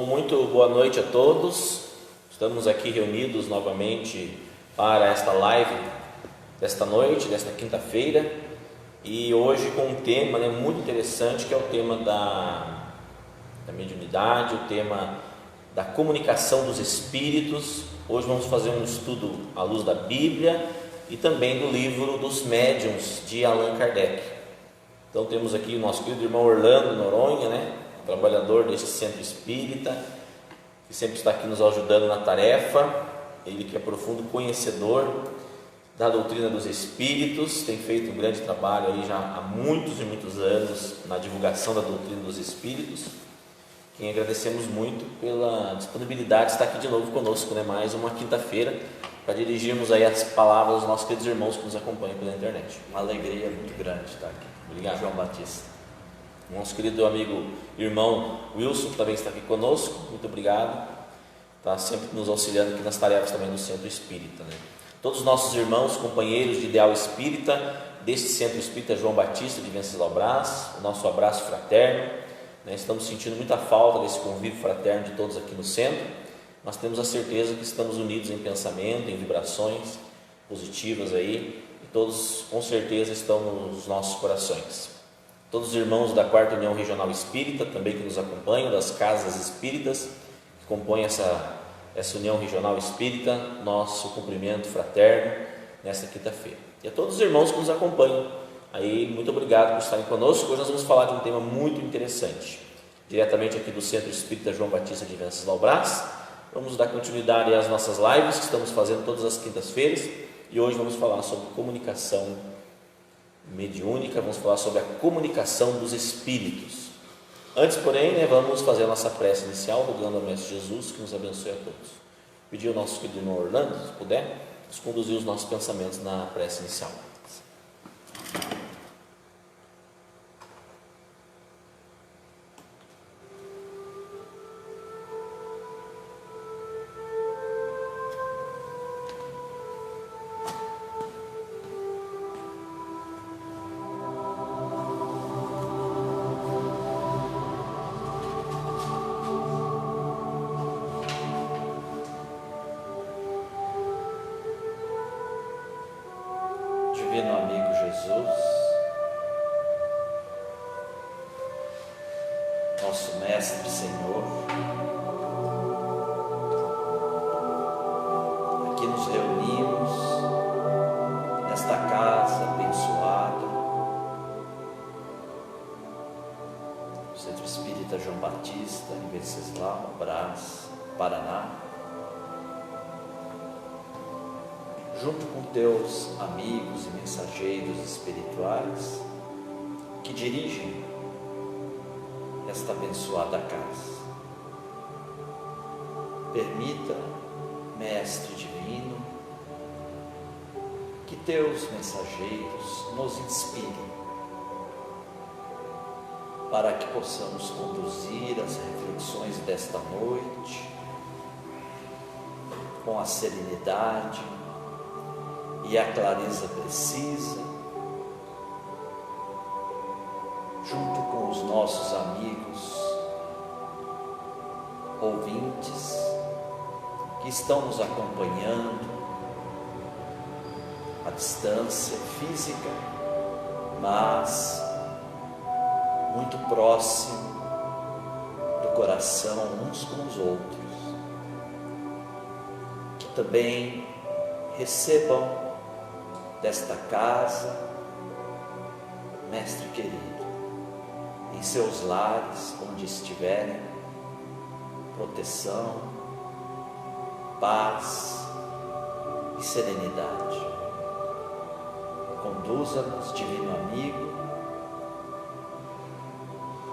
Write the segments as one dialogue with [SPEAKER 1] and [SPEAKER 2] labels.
[SPEAKER 1] Muito boa noite a todos. Estamos aqui reunidos novamente para esta live desta noite, desta quinta-feira, e hoje com um tema muito interessante, que é o tema da mediunidade, o tema da comunicação dos espíritos. Hoje vamos fazer um estudo à luz da Bíblia e também do livro dos Médiuns de Allan Kardec. Então temos aqui o nosso querido irmão Orlando Noronha, trabalhador deste centro espírita, que sempre está aqui nos ajudando na tarefa. Ele que é profundo conhecedor da doutrina dos espíritos, tem feito um grande trabalho aí já há muitos e muitos anos na divulgação da doutrina dos espíritos, quem agradecemos muito pela disponibilidade de estar aqui de novo conosco, mais uma quinta-feira, para dirigirmos aí as palavras aos nossos queridos irmãos que nos acompanham pela internet.
[SPEAKER 2] Uma alegria muito grande estar aqui.
[SPEAKER 1] Obrigado.
[SPEAKER 2] João Batista.
[SPEAKER 1] Nosso querido amigo irmão Wilson também está aqui conosco, muito obrigado, está sempre nos auxiliando aqui nas tarefas também do Centro Espírita. Todos os nossos irmãos, companheiros de ideal espírita deste Centro Espírita João Batista de Venceslau Braz, o nosso abraço fraterno. Estamos sentindo muita falta desse convívio fraterno de todos aqui no centro, mas temos a certeza que estamos unidos em pensamento, em vibrações positivas aí, e todos com certeza estão nos nossos corações. Todos os irmãos da 4ª União Regional Espírita também que nos acompanham, das casas espíritas que compõem essa União Regional Espírita, nosso cumprimento fraterno nesta quinta-feira. E a todos os irmãos que nos acompanham aí, muito obrigado por estarem conosco. Hoje nós vamos falar de um tema muito interessante, diretamente aqui do Centro Espírita João Batista de Venceslau Braz. Vamos dar continuidade às nossas lives que estamos fazendo todas as quintas-feiras, e hoje vamos falar sobre comunicação mediúnica, vamos falar sobre a comunicação dos espíritos. Antes, porém, vamos fazer a nossa prece inicial, rogando ao Mestre Jesus que nos abençoe a todos. Pedir ao nosso querido irmão Orlando, se puder, nos conduzir os nossos pensamentos na prece inicial.
[SPEAKER 2] Divino amigo Jesus, nosso Mestre e Senhor, aqui nos reunimos nesta casa abençoada, o Centro Espírita João Batista, em Venceslau Braz, Paraná, junto com teus amigos e mensageiros espirituais que dirigem esta abençoada casa. Permita, Mestre Divino, que teus mensageiros nos inspirem para que possamos conduzir as reflexões desta noite com a serenidade e a clareza precisa, junto com os nossos amigos ouvintes que estão nos acompanhando à distância física, mas muito próximo do coração uns com os outros, que também recebam desta casa, Mestre querido, em seus lares, onde estiverem, proteção, paz e serenidade. Conduza-nos, Divino Amigo,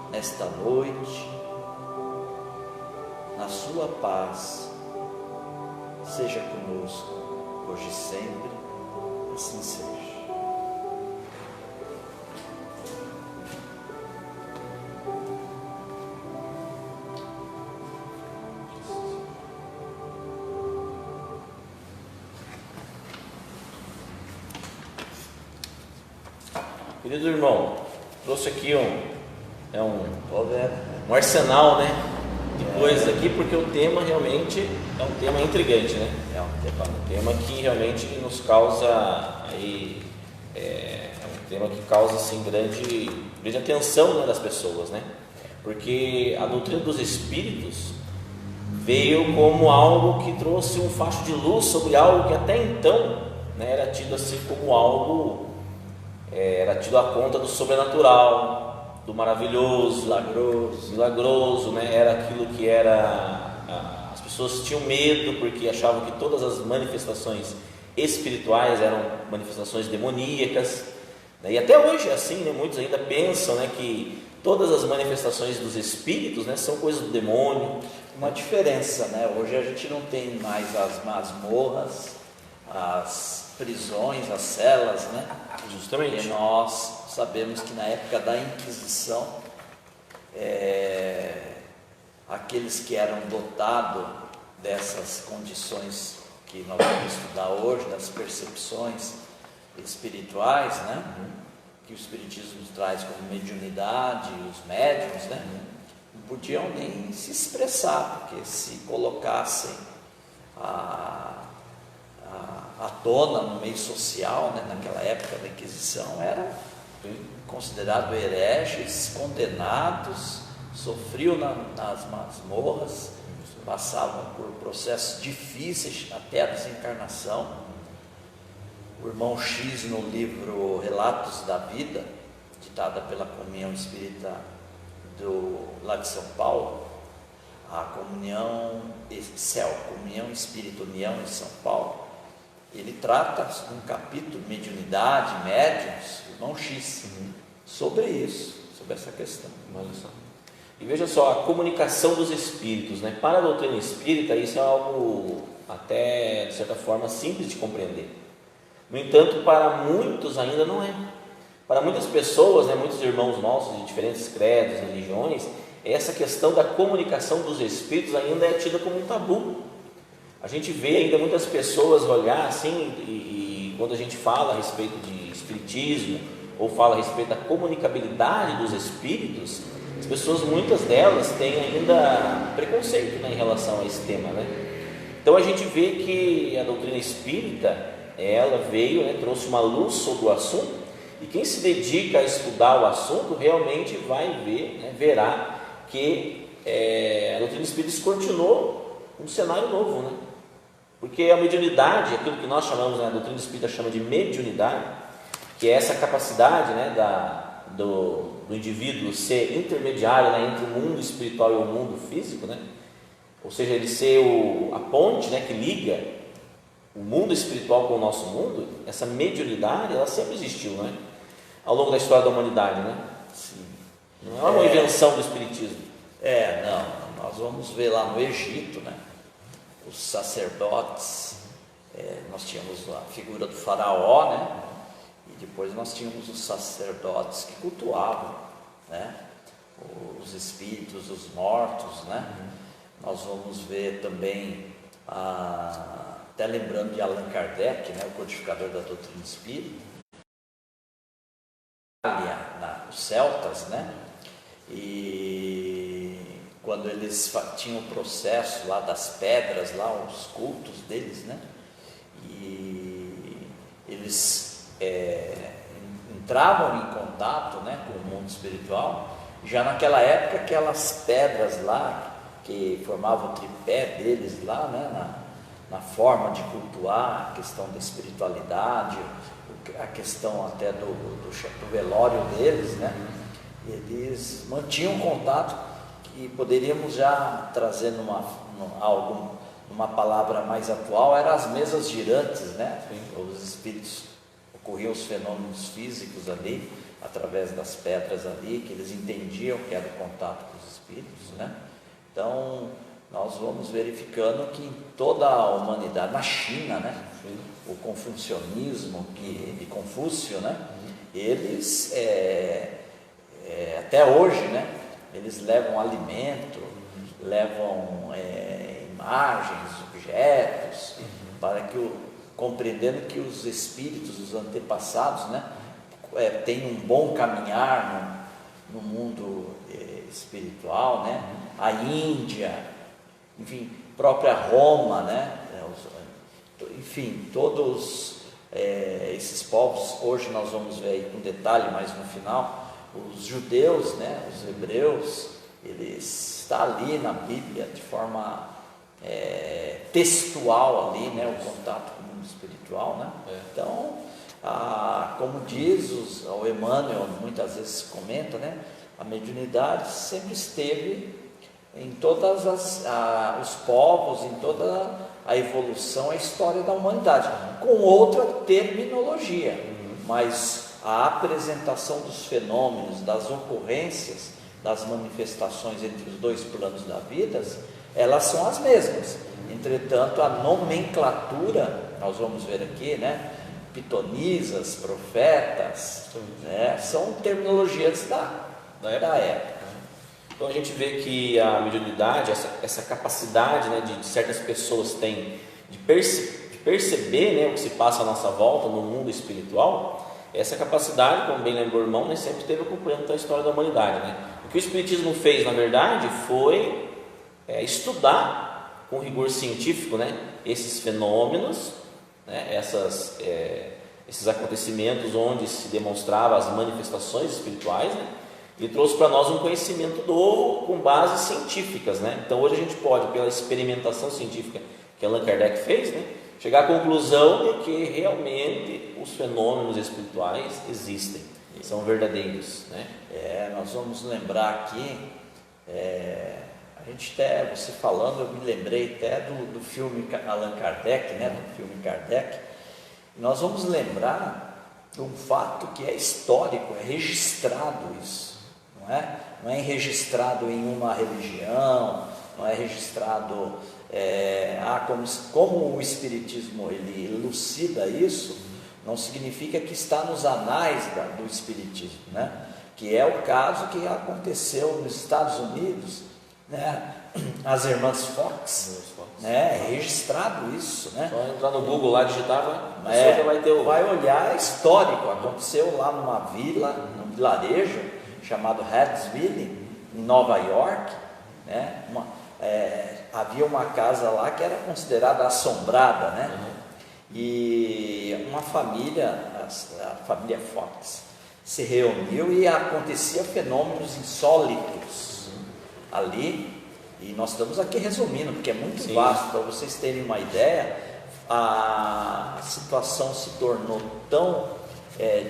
[SPEAKER 2] nesta noite, na sua paz. Seja conosco, hoje e sempre, assim seja.
[SPEAKER 1] Querido irmão, trouxe aqui um arsenal, de coisas aqui, porque o tema realmente é um tema intrigante, né?
[SPEAKER 2] É um
[SPEAKER 1] tema que realmente nos causa aí, é um tema que causa assim grande atenção, né, das pessoas, né? Porque a doutrina dos espíritos veio como algo que trouxe um facho de luz sobre algo que até então, né, era tido assim como algo, era tido a conta do sobrenatural, do maravilhoso, milagroso, né? Era aquilo que as pessoas tinham medo porque achavam que todas as manifestações espirituais eram manifestações demoníacas, né? E até hoje é assim, né? Muitos ainda pensam, né, que todas as manifestações dos espíritos, né, são coisas do demônio.
[SPEAKER 2] Uma diferença, né? Hoje a gente não tem mais as masmorras, as prisões, as celas, né?
[SPEAKER 1] Justamente.
[SPEAKER 2] E nós sabemos que na época da Inquisição, aqueles que eram dotados dessas condições que nós vamos estudar hoje, das percepções espirituais, né? Que o Espiritismo traz como mediunidade, os médiuns, né? Não podiam nem se expressar, porque se colocassem à tona no meio social, né? Naquela época da Inquisição, eram considerados hereges, condenados, sofriam nas masmorras, passavam por processos difíceis até a desencarnação. O irmão X, no livro Relatos da Vida, ditada pela Comunhão Espírita lá de São Paulo, a Comunhão CEL, Comunhão Espírita União em São Paulo, ele trata um capítulo, mediunidade, médiuns, irmão X, sobre isso, sobre essa questão.
[SPEAKER 1] E veja só, a comunicação dos espíritos, né? Para a doutrina espírita, isso é algo até, de certa forma, simples de compreender. No entanto, para muitos ainda não é. Para muitas pessoas, né, muitos irmãos nossos de diferentes credos, religiões, essa questão da comunicação dos espíritos ainda é tida como um tabu. A gente vê ainda muitas pessoas olhar assim, e quando a gente fala a respeito de espiritismo, ou fala a respeito da comunicabilidade dos espíritos, as pessoas, muitas delas, têm ainda preconceito, né, em relação a esse tema, né? Então a gente vê que a doutrina espírita, ela veio, né, trouxe uma luz sobre o assunto, e quem se dedica a estudar o assunto realmente vai ver, né, verá que a doutrina espírita descortinou um cenário novo, né? Porque a mediunidade, aquilo que nós chamamos, né, a doutrina espírita chama de mediunidade, que é essa capacidade, né, do indivíduo ser intermediário, né, entre o mundo espiritual e o mundo físico, né? Ou seja, ele ser a ponte, né, que liga o mundo espiritual com o nosso mundo. Essa mediunidade, ela sempre existiu, né, ao longo da história da humanidade, né?
[SPEAKER 2] Sim.
[SPEAKER 1] Não é uma invenção do espiritismo.
[SPEAKER 2] Não, nós vamos ver lá no Egito, né, os sacerdotes, nós tínhamos a figura do faraó, né, e depois nós tínhamos os sacerdotes que cultuavam, né, os espíritos, os mortos, né. Nós vamos ver também, até lembrando de Allan Kardec, né, o codificador da doutrina espírita, os celtas, né, e quando eles tinham o processo lá das pedras, lá os cultos deles, né, e eles entravam em contato, né, com o mundo espiritual, já naquela época aquelas pedras lá, que formavam o tripé deles lá, né, na forma de cultuar, a questão da espiritualidade, a questão até do velório deles, né, eles mantinham contato, e poderíamos já trazer numa palavra mais atual, eram as mesas girantes, né? Os espíritos, ocorriam os fenômenos físicos ali, através das pedras ali, que eles entendiam que era o contato com os espíritos, né? Então, nós vamos verificando que em toda a humanidade, na China, né? O confucionismo de Confúcio, né? Eles, até hoje, né? Eles levam alimento, levam imagens, objetos, para que, compreendendo que os espíritos, os antepassados, né, têm um bom caminhar no mundo espiritual, né, a Índia, enfim, própria Roma, né? Enfim, todos esses povos, hoje nós vamos ver aí com detalhe mais no final, os judeus, né? Os hebreus, eles está ali na Bíblia de forma textual ali, né? O contato com o mundo espiritual, né? Então, como diz o Emmanuel, muitas vezes comenta, né? A mediunidade sempre esteve em todas os povos, em toda a evolução, a história da humanidade, com outra terminologia, mas a apresentação dos fenômenos, das ocorrências, das manifestações entre os dois planos da vida, elas são as mesmas. Entretanto, a nomenclatura, nós vamos ver aqui, né? Pitonisas, profetas, né? São terminologias da época.
[SPEAKER 1] Então a gente vê que a mediunidade, essa capacidade, né, de certas pessoas têm de perceber, né, o que se passa à nossa volta no mundo espiritual, essa capacidade, como bem lembrou o irmão, né, sempre esteve acompanhando a história da humanidade. Né? O que o Espiritismo fez, na verdade, foi estudar com rigor científico, né, esses fenômenos, né, esses acontecimentos onde se demonstravam as manifestações espirituais, né, e trouxe para nós um conhecimento novo com bases científicas, né? Então hoje a gente pode, pela experimentação científica que Allan Kardec fez, né, chegar à conclusão de que realmente os fenômenos espirituais existem, são verdadeiros, né?
[SPEAKER 2] Nós vamos lembrar aqui, a gente até, você falando, eu me lembrei até do filme Allan Kardec, né? Do filme Kardec. Nós vamos lembrar de um fato que é histórico, é registrado isso. Não é registrado em uma religião, não é registrado como o Espiritismo ele elucida isso, não significa que está nos anais do Espiritismo, né? Que é o caso que aconteceu nos Estados Unidos, né? As irmãs Fox, né? É registrado isso, né?
[SPEAKER 1] Só entrar no Google lá, digitar, vai
[SPEAKER 2] olhar, é histórico, aconteceu lá numa vila, num vilarejo chamado Hatfield, em Nova York, né? Havia uma casa lá que era considerada assombrada, né? E uma família, a família Fox, se reuniu e acontecia fenômenos insólitos ali, e nós estamos aqui resumindo, porque é muito vasto, para vocês terem uma ideia, a situação se tornou tão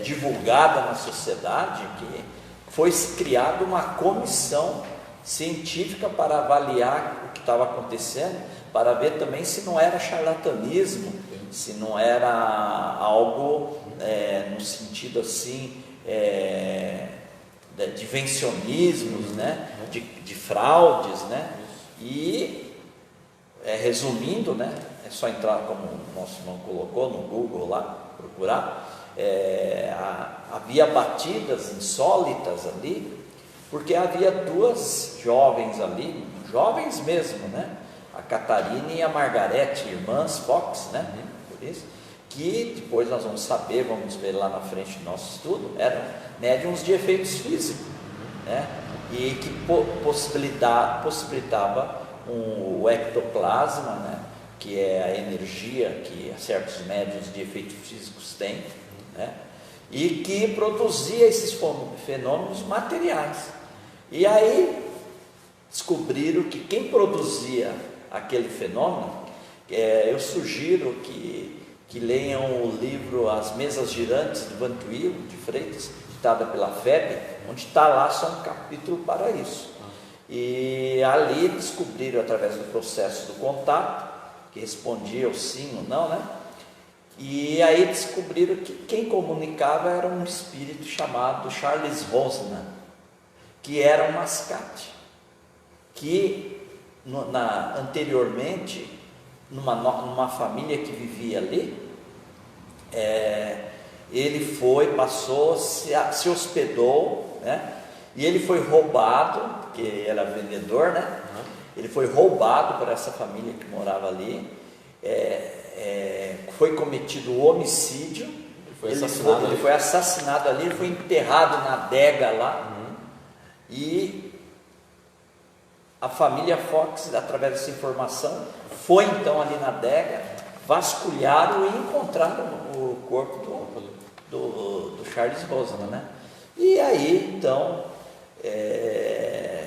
[SPEAKER 2] divulgada na sociedade que foi criada uma comissão científica para avaliar o que estava acontecendo, para ver também se não era charlatanismo, se não era algo no sentido assim de invencionismos, né? de fraudes, né? E resumindo, né? É só entrar, como o nosso irmão colocou, no Google lá, procurar. Havia batidas insólitas ali, porque havia duas jovens ali, jovens mesmo, né? A Catarina e a Margarete, irmãs Fox, né? Por isso, que depois nós vamos saber, vamos ver lá na frente do nosso estudo, eram médiums de efeitos físicos, né? E que possibilitava o ectoplasma, né? Que é a energia que certos médiums de efeitos físicos têm, né? E que produzia esses fenômenos materiais. E aí descobriram que quem produzia aquele fenômeno, eu sugiro que leiam o livro As Mesas Girantes de Vantuil de Freitas, ditada pela FEB, onde está lá só um capítulo para isso. E ali descobriram, através do processo do contato, que respondia o sim ou não, né? E aí descobriram que quem comunicava era um espírito chamado Charles Rosnan, que era um mascate, que anteriormente, numa família que vivia ali, ele se hospedou, né? E ele foi roubado, porque era vendedor, né? Ele foi roubado por essa família que morava ali, foi cometido o homicídio, ele foi assassinado ali, ele foi enterrado na adega lá, e a família Fox, através dessa informação, foi então ali na adega, vasculharam e encontraram o corpo do Charles Boseman, né? E aí, então,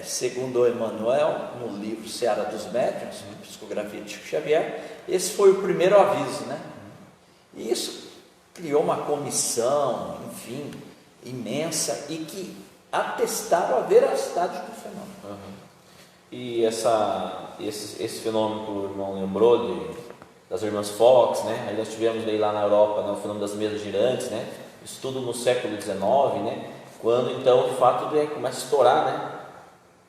[SPEAKER 2] segundo Emmanuel, no livro Seara dos Médiuns, Psicografia de Chico Xavier, esse foi o primeiro aviso, né? E isso criou uma comissão, enfim, imensa, e que atestaram a veracidade do fenômeno.
[SPEAKER 1] E esse fenômeno que o irmão lembrou das irmãs Fox, né? Aí nós tivemos daí lá na Europa, né, o fenômeno das mesas girantes, né? Isso tudo no século XIX, né? Quando então de fato começa a estourar, né?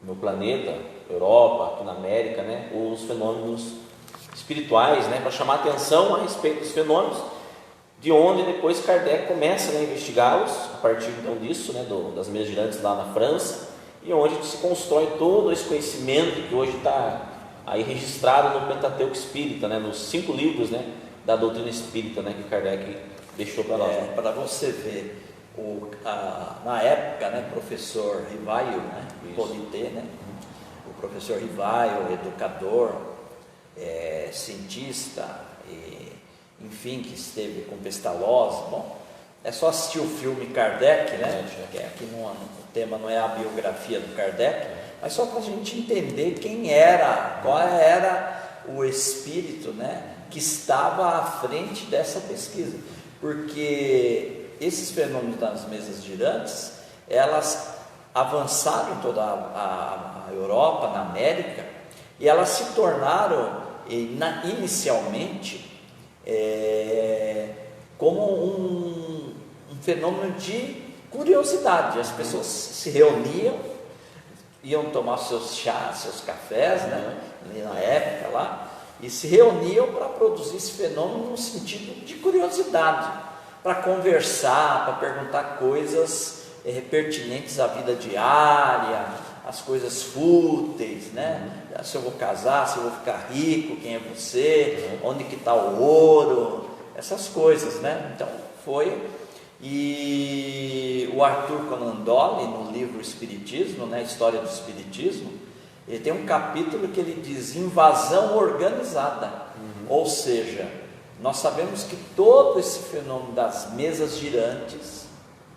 [SPEAKER 1] No planeta, Europa, aqui na América, né? Os fenômenos espirituais, né? Para chamar atenção a respeito dos fenômenos, de onde depois Kardec começa, né, a investigá-los a partir então disso, né? Das mesas girantes lá na França, e onde se constrói todo esse conhecimento que hoje está aí registrado no Pentateuco Espírita, né, nos 5 livros, né, da doutrina espírita, né, que Kardec deixou para nós.
[SPEAKER 2] Para você ver, na época, né, professor Rivaio, né, Polité, né, o professor Rivaio, educador, cientista, enfim, que esteve com Pestalozzi. Bom, é só assistir o filme Kardec, né, que aqui o tema não é a biografia do Kardec, mas só para a gente entender qual era o espírito, né, que estava à frente dessa pesquisa, porque esses fenômenos das mesas girantes, elas avançaram em toda a Europa, na América, e elas se tornaram inicialmente como um fenômeno de curiosidade. As pessoas se reuniam, iam tomar seus chás, seus cafés, né, ali na época lá, e se reuniam para produzir esse fenômeno no sentido de curiosidade, para conversar, para perguntar coisas pertinentes à vida diária, as coisas fúteis, né? Se eu vou casar, se eu vou ficar rico, quem é você, onde que está o ouro, essas coisas, né? Então foi. E o Arthur Conan Doyle, no livro Espiritismo, né, História do Espiritismo, ele tem um capítulo que ele diz invasão organizada. Ou seja, nós sabemos que todo esse fenômeno das mesas girantes,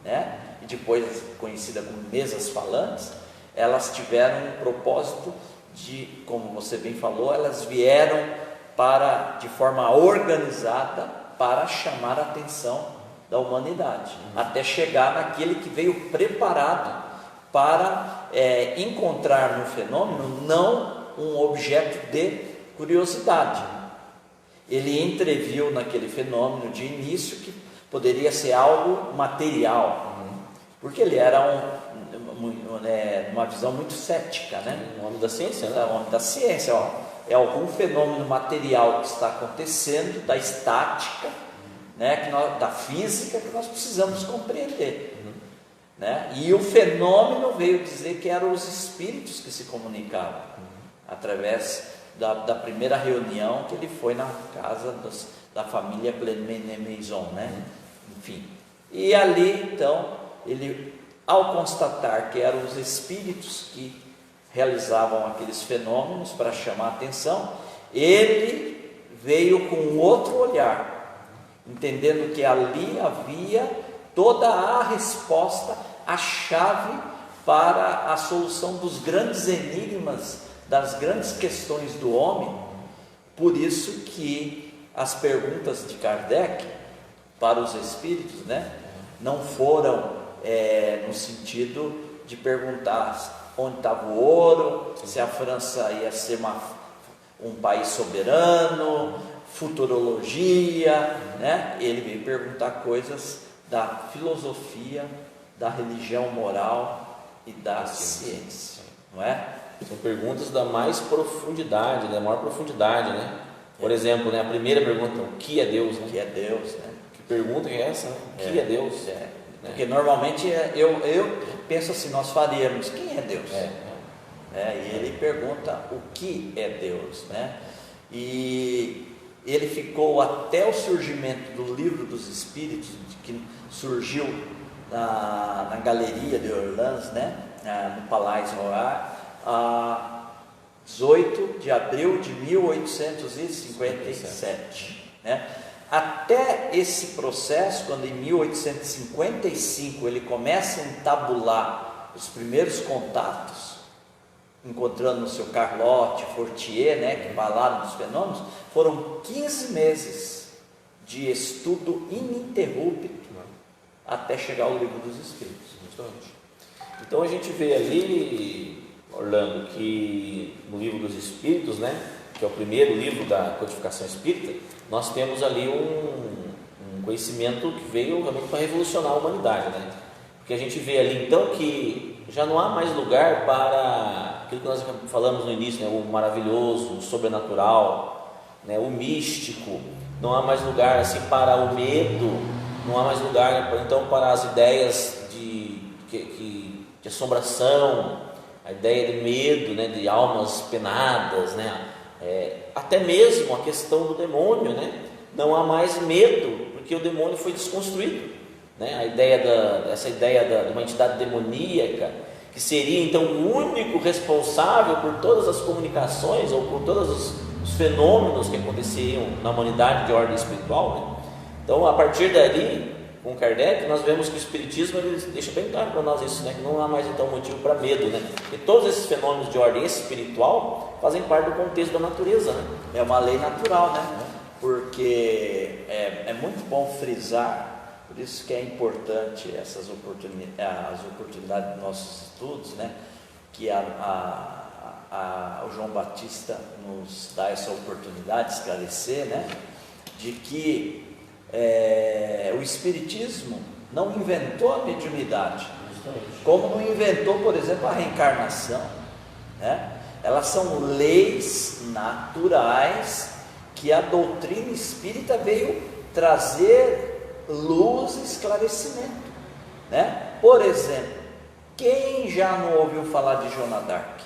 [SPEAKER 2] né, e depois conhecida como mesas falantes, elas tiveram um propósito de, como você bem falou, elas vieram de forma organizada para chamar a atenção da humanidade, até chegar naquele que veio preparado para encontrar no fenômeno não um objeto de curiosidade. Ele entreviu naquele fenômeno de início que poderia ser algo material, porque ele era uma visão muito cética, né?
[SPEAKER 1] O homem da ciência, né?
[SPEAKER 2] O homem da ciência, é algum fenômeno material que está acontecendo, da estática, né, da física, que nós precisamos compreender, né? E o fenômeno veio dizer que eram os espíritos que se comunicavam através da primeira reunião que ele foi na casa da família Plenemaison, né? Enfim, e ali então ele, ao constatar que eram os espíritos que realizavam aqueles fenômenos para chamar a atenção, ele veio com outro olhar, entendendo que ali havia toda a resposta, a chave para a solução dos grandes enigmas, das grandes questões do homem. Por isso que as perguntas de Kardec para os espíritos, né, não foram no sentido de perguntar onde estava o ouro, se a França ia ser um país soberano, futurologia, né? Ele veio perguntar coisas da filosofia, da religião moral e da ciência, não é?
[SPEAKER 1] São perguntas da mais profundidade, da maior profundidade, né? Por exemplo, né, a primeira pergunta, o que é Deus? Né?
[SPEAKER 2] O que é Deus, né?
[SPEAKER 1] Que pergunta é essa? Né? O que é Deus?
[SPEAKER 2] Porque normalmente eu penso assim, nós faríamos, quem é Deus? E ele pergunta o que é Deus, né? E ele ficou até o surgimento do Livro dos Espíritos, que surgiu na Galeria de Orleans, né? No Palais Royal, 18 de abril de 1857, né? Até esse processo, quando em 1855 ele começa a entabular os primeiros contatos, encontrando no seu Carlotte, Fortier, né, que falaram dos fenômenos, foram 15 meses de estudo ininterrupto até chegar ao Livro dos Espíritos.
[SPEAKER 1] Então a gente vê ali, Orlando, que no Livro dos Espíritos, né, que é o primeiro livro da codificação espírita, nós temos ali um conhecimento que veio realmente para revolucionar a humanidade, né? Porque a gente vê ali então que já não há mais lugar para aquilo que nós falamos no início, né? O maravilhoso, o sobrenatural, né? O místico. Não há mais lugar assim para o medo, não há mais lugar então para as ideias de assombração, a ideia de medo, né? De almas penadas, né? Até mesmo a questão do demônio, né? Não há mais medo, porque o demônio foi desconstruído, né? Essa ideia de uma entidade demoníaca, que seria então o único responsável por todas as comunicações ou por todos os fenômenos que aconteceriam na humanidade de ordem espiritual, né? Então, a partir dali, com Kardec, nós vemos que o Espiritismo ele deixa bem claro para nós isso, né? Que não há mais então motivo para medo, né? E todos esses fenômenos de ordem espiritual fazem parte do contexto da natureza, né?
[SPEAKER 2] É uma lei natural, né? Porque é muito bom frisar, por isso que é importante as oportunidades dos nossos estudos, né? Que o João Batista nos dá essa oportunidade de esclarecer, né? De que o Espiritismo não inventou a mediunidade, como não inventou, por exemplo, a reencarnação, né? Elas são leis naturais que a doutrina espírita veio trazer luz e esclarecimento, né? Por exemplo, quem já não ouviu falar de Joana d'Arc?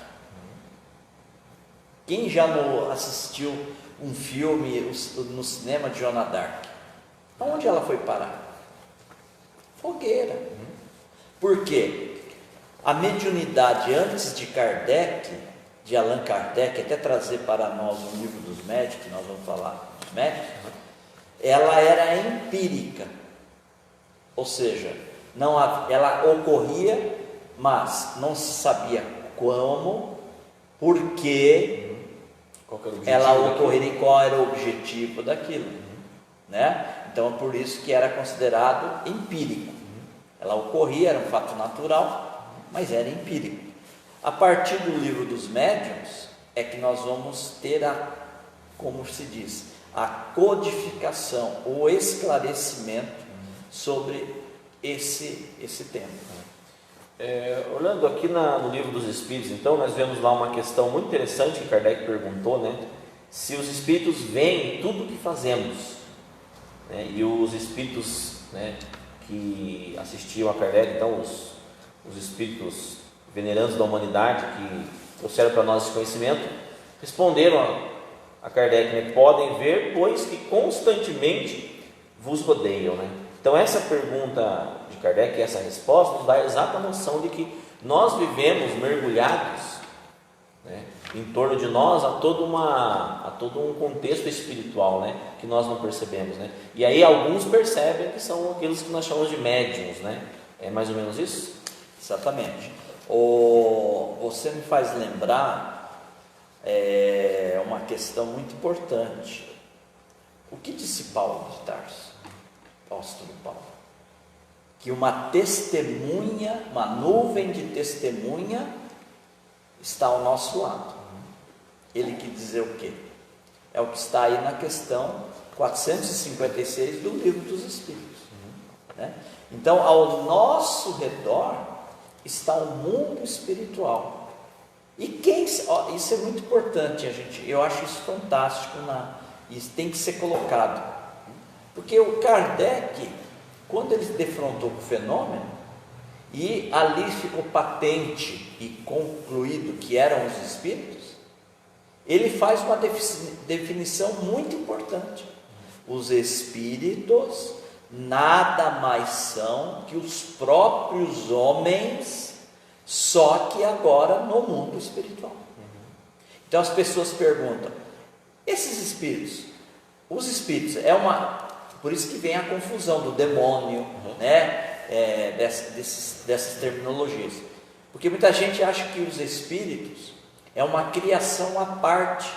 [SPEAKER 2] Quem já não assistiu um filme no cinema de Joana d'Arc? Aonde ela foi parar? Fogueira. Por quê? A mediunidade antes de Kardec, de Allan Kardec, até trazer para nós um livro dos médicos, que nós vamos falar dos médicos, ela era empírica, ou seja, ela ocorria, mas não se sabia como, por que ela ocorreria e qual era o objetivo daquilo, né? Então, por isso que era considerado empírico. Ela ocorria, era um fato natural, mas era empírico. A partir do Livro dos Médiuns é que nós vamos ter como se diz, a codificação, o esclarecimento sobre esse tema.
[SPEAKER 1] Olhando aqui no Livro dos Espíritos, então, nós vemos lá uma questão muito interessante que Kardec perguntou, né? Se os Espíritos veem tudo o que fazemos, né? E os Espíritos, né, que assistiam a Kardec, então os Espíritos venerandos da humanidade que trouxeram para nós esse conhecimento, responderam a Kardec, né? Podem ver, pois que constantemente vos rodeiam, né? Então essa pergunta de Kardec, essa resposta, nos dá a exata noção de que nós vivemos mergulhados, né, em torno de nós a todo um contexto espiritual, né, que nós não percebemos, né? E aí alguns percebem que são aqueles que nós chamamos de médiuns, né? É mais ou menos isso?
[SPEAKER 2] Exatamente. Você me faz lembrar uma questão muito importante. O que disse Paulo de Tarso, apóstolo Paulo? Que uma testemunha, uma nuvem de testemunha está ao nosso lado. Ele quis dizer o quê? É o que está aí na questão 456 do Livro dos Espíritos, né? Então, ao nosso redor está o mundo espiritual. E isso é muito importante, eu acho isso fantástico, isso tem que ser colocado. Porque o Kardec, quando ele defrontou o fenômeno, e ali ficou patente e concluído que eram os espíritos, ele faz uma definição muito importante. Os espíritos nada mais são que os próprios homens, só que agora no mundo espiritual. Então as pessoas perguntam, esses espíritos, os espíritos, por isso que vem a confusão do demônio, né? Dessas terminologias, porque muita gente acha que os espíritos é uma criação à parte.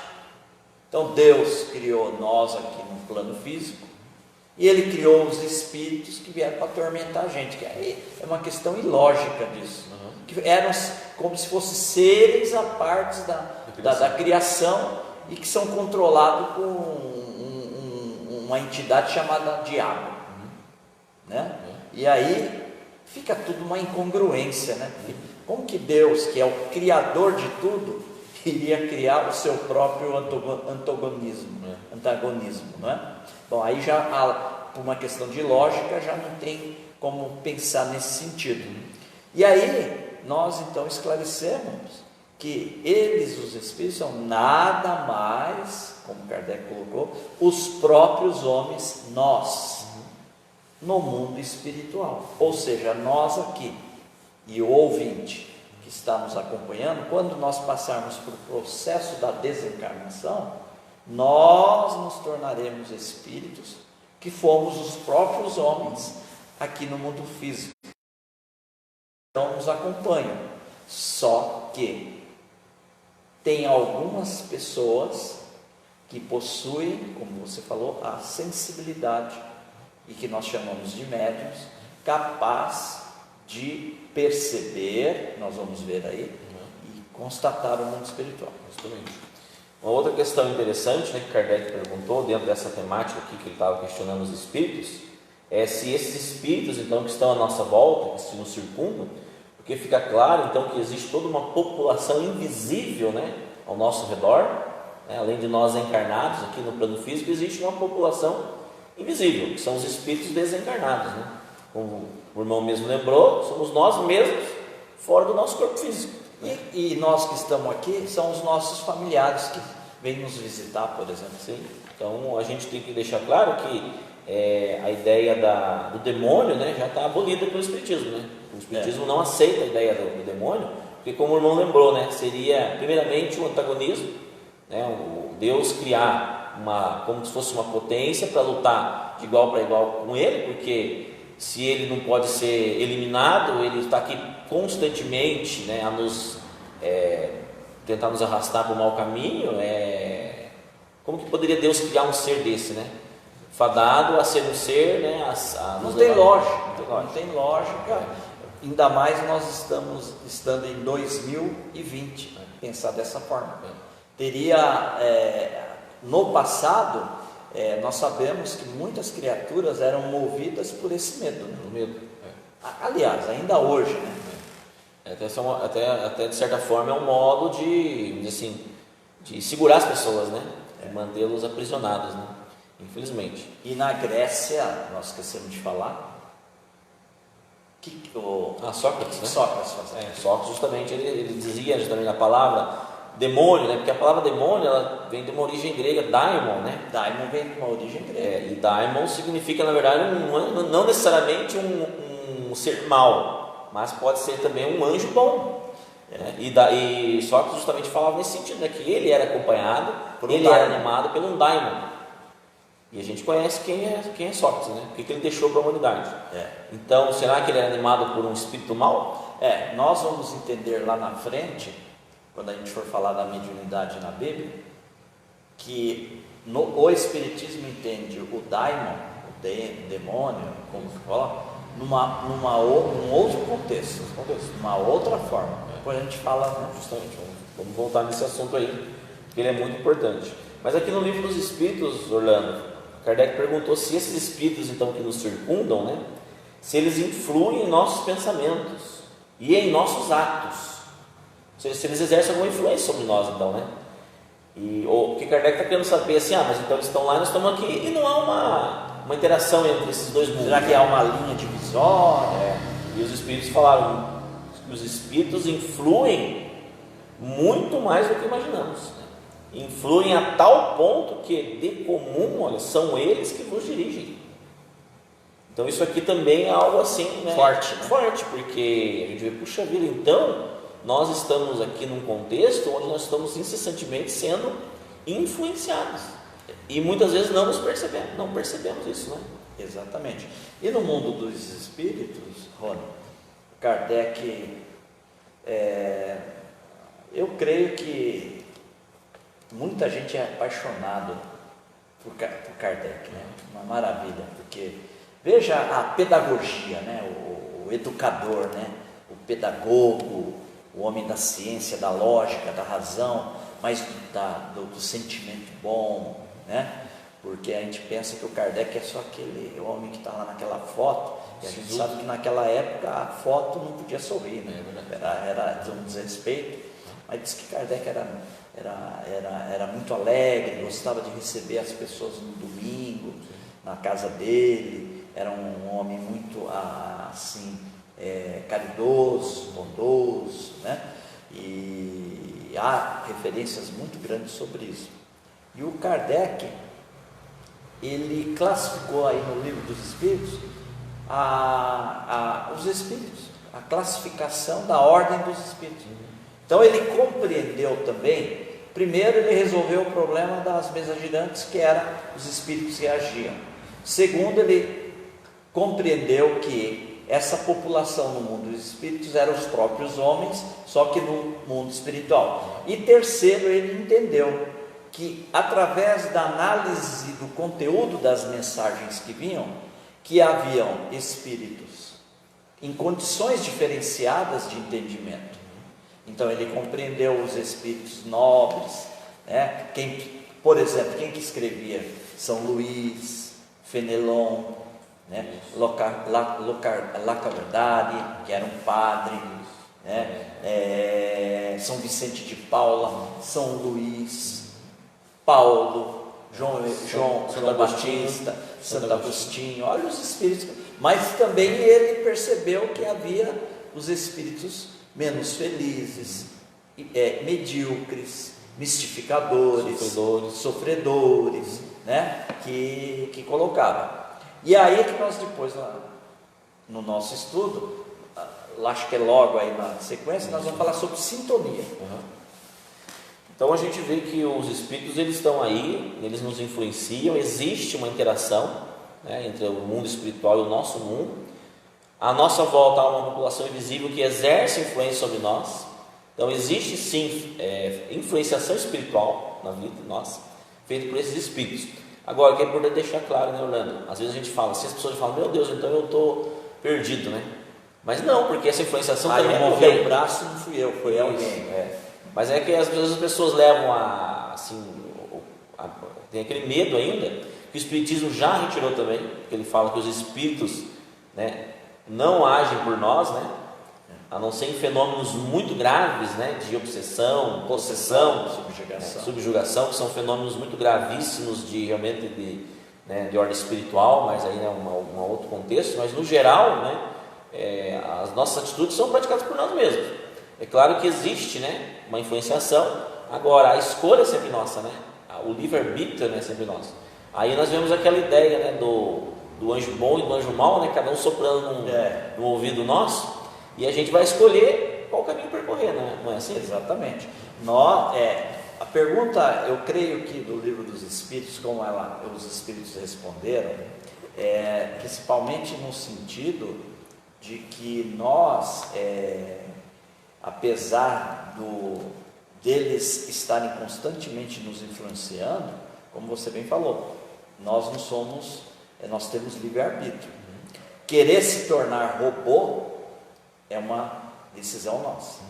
[SPEAKER 2] Então Deus criou nós aqui no plano físico e Ele criou os espíritos que vieram para atormentar a gente, que aí é uma questão ilógica disso, que eram como se fossem seres à parte da criação e que são controlados por uma entidade chamada diabo, né? E aí fica tudo uma incongruência, né? Como que Deus, que é o criador de tudo, iria criar o seu próprio antagonismo, não é? Bom, aí já, por uma questão de lógica, já não tem como pensar nesse sentido. E aí, nós então esclarecemos que eles, os espíritos, são nada mais, como Kardec colocou, os próprios homens, nós, no mundo espiritual. Ou seja, nós aqui, e o ouvinte que está nos acompanhando, quando nós passarmos por processo da desencarnação, nós nos tornaremos espíritos que fomos os próprios homens aqui no mundo físico. Então nos acompanham, só que tem algumas pessoas que possuem, como você falou, a sensibilidade, e que nós chamamos de médiuns, capaz de perceber, nós vamos ver aí, e constatar o mundo espiritual.
[SPEAKER 1] Justamente. Uma outra questão interessante, né, que Kardec perguntou, dentro dessa temática aqui que ele estava questionando os espíritos, é se esses espíritos, então, que estão à nossa volta, que nos circundam, porque fica claro, então, que existe toda uma população invisível, né, ao nosso redor, né, além de nós encarnados aqui no plano físico, existe uma população invisível, que são os espíritos desencarnados, né? Como o irmão mesmo lembrou, somos nós mesmos fora do nosso corpo físico, né?
[SPEAKER 2] E nós que estamos aqui são os nossos familiares que vêm nos visitar, por exemplo.
[SPEAKER 1] Sim. Então a gente tem que deixar claro que a ideia do demônio, né, já está abolida pelo Espiritismo, né? O Espiritismo não aceita a ideia do demônio, porque, como o irmão lembrou, né, seria primeiramente o antagonismo, né, o Deus criar como se fosse uma potência para lutar de igual para igual com ele, porque se ele não pode ser eliminado, ele está aqui constantemente, né, a nos tentar nos arrastar para o mau caminho. Como que poderia Deus criar um ser desse, né? Fadado a ser um ser, né,
[SPEAKER 2] não tem lógica, ainda mais nós estando em 2020, pensar dessa forma. Teria, no passado, nós sabemos que muitas criaturas eram movidas por esse medo, né?
[SPEAKER 1] Medo.
[SPEAKER 2] Aliás, ainda hoje, né?
[SPEAKER 1] Até de certa forma é um modo de segurar as pessoas, né? De mantê-los aprisionados, né? Infelizmente.
[SPEAKER 2] E na Grécia, nós esquecemos de falar,
[SPEAKER 1] Sócrates, né?
[SPEAKER 2] Sócrates fazia.
[SPEAKER 1] Sócrates, justamente, ele dizia justamente a palavra demônio, né? Porque a palavra demônio, ela vem de uma origem grega, daimon, né?
[SPEAKER 2] Daimon vem de uma origem grega.
[SPEAKER 1] E daimon significa, na verdade, não necessariamente um ser mau, mas pode ser também um anjo bom. E Sócrates justamente falava nesse sentido, né? Que ele era acompanhado, era animado por um daimon. E a gente conhece quem é Sócrates, né? O que ele deixou para a humanidade. Então, será que ele era animado por um espírito mau?
[SPEAKER 2] Nós vamos entender lá na frente, quando a gente for falar da mediunidade na Bíblia, que o Espiritismo entende o daimon, o demônio, como se fala, num outro contexto, numa outra forma. Depois a gente fala, né?
[SPEAKER 1] Justamente, vamos voltar nesse assunto aí, porque ele é muito importante. Mas aqui no Livro dos Espíritos, Orlando, Kardec perguntou se esses espíritos, então, que nos circundam, né, se eles influem em nossos pensamentos e em nossos atos, ou seja, se eles exercem alguma influência sobre nós, então, né? Porque Kardec está querendo saber assim, mas então eles estão lá e nós estamos aqui, e não há uma interação entre esses dois mundos.
[SPEAKER 2] Será que há uma linha divisória?
[SPEAKER 1] E os espíritos falaram que os espíritos influem muito mais do que imaginamos, né? Influem a tal ponto que de comum, olha, são eles que vos dirigem. Então isso aqui também é algo assim, né?
[SPEAKER 2] Forte,
[SPEAKER 1] porque a gente vê, puxa vida, então nós estamos aqui num contexto onde nós estamos incessantemente sendo influenciados e muitas vezes não percebemos isso, né?
[SPEAKER 2] Exatamente. E no mundo dos espíritos, Rony, Kardec, eu creio que muita gente é apaixonado por Kardec, né? Uma maravilha, porque veja a pedagogia, né? O educador, né? O pedagogo, o homem da ciência, da lógica, da razão, mas do sentimento bom, né? Porque a gente pensa que o Kardec é só aquele homem que está lá naquela foto, e a gente sabe que naquela época a foto não podia sorrir, né? Era um desrespeito, mas diz que Kardec era muito alegre, gostava de receber as pessoas no domingo, na casa dele, era um homem muito assim, caridoso, bondoso, né? E há referências muito grandes sobre isso. E o Kardec, ele classificou aí no Livro dos Espíritos os espíritos, a classificação da ordem dos espíritos. Então ele compreendeu também, primeiro ele resolveu o problema das mesas girantes, que era os espíritos que agiam. Segundo, ele compreendeu que essa população no mundo dos espíritos eram os próprios homens, só que no mundo espiritual. E terceiro, ele entendeu que através da análise do conteúdo das mensagens que vinham, que haviam espíritos em condições diferenciadas de entendimento. Então ele compreendeu os espíritos nobres, né? Por exemplo, quem que escrevia? São Luís, Fenelon, né? Lacaverdade, que era um padre, né? São Vicente de Paula, São Luís, Paulo, João Batista, Santo Agostinho, olha os espíritos. Mas também ele percebeu que havia os espíritos menos felizes, medíocres, mistificadores, sofredores, né? que colocava. E aí que nós depois, no nosso estudo, acho que é logo aí na sequência, nós vamos falar sobre sintonia.
[SPEAKER 1] Então a gente vê que os espíritos, eles estão aí, eles nos influenciam, existe uma interação, né, entre o mundo espiritual e o nosso mundo. À nossa volta há uma população invisível que exerce influência sobre nós. Então existe sim influenciação espiritual na vida nossa, feita por esses espíritos. Agora, o que é importante deixar claro, né, Orlando? Às vezes a gente fala, assim, as pessoas falam, meu Deus, então eu estou perdido, né? Mas não, porque essa influenciação também
[SPEAKER 2] moveu o braço, não fui eu, foi alguém.
[SPEAKER 1] Mas é que às vezes as pessoas levam tem aquele medo ainda, que o Espiritismo já retirou também, porque ele fala que os espíritos, né, não agem por nós, né, a não ser em fenômenos muito graves, né, de obsessão, possessão, subjugação, que são fenômenos muito gravíssimos realmente de ordem espiritual, mas aí é um outro contexto. Mas no geral, né, as nossas atitudes são praticadas por nós mesmos. É claro que existe, né, uma influenciação. Agora a escolha é sempre nossa, né? O livre-arbítrio é sempre nosso. Aí nós vemos aquela ideia, né, do anjo bom e do anjo mau, né, cada um soprando no ouvido nosso, e a gente vai escolher qual caminho percorrer, não é assim?
[SPEAKER 2] Exatamente. A pergunta, eu creio que do Livro dos Espíritos, como os Espíritos responderam, principalmente no sentido de que nós, apesar deles estarem constantemente nos influenciando, como você bem falou, nós não somos, nós temos livre-arbítrio. Querer se tornar robô é uma decisão nossa,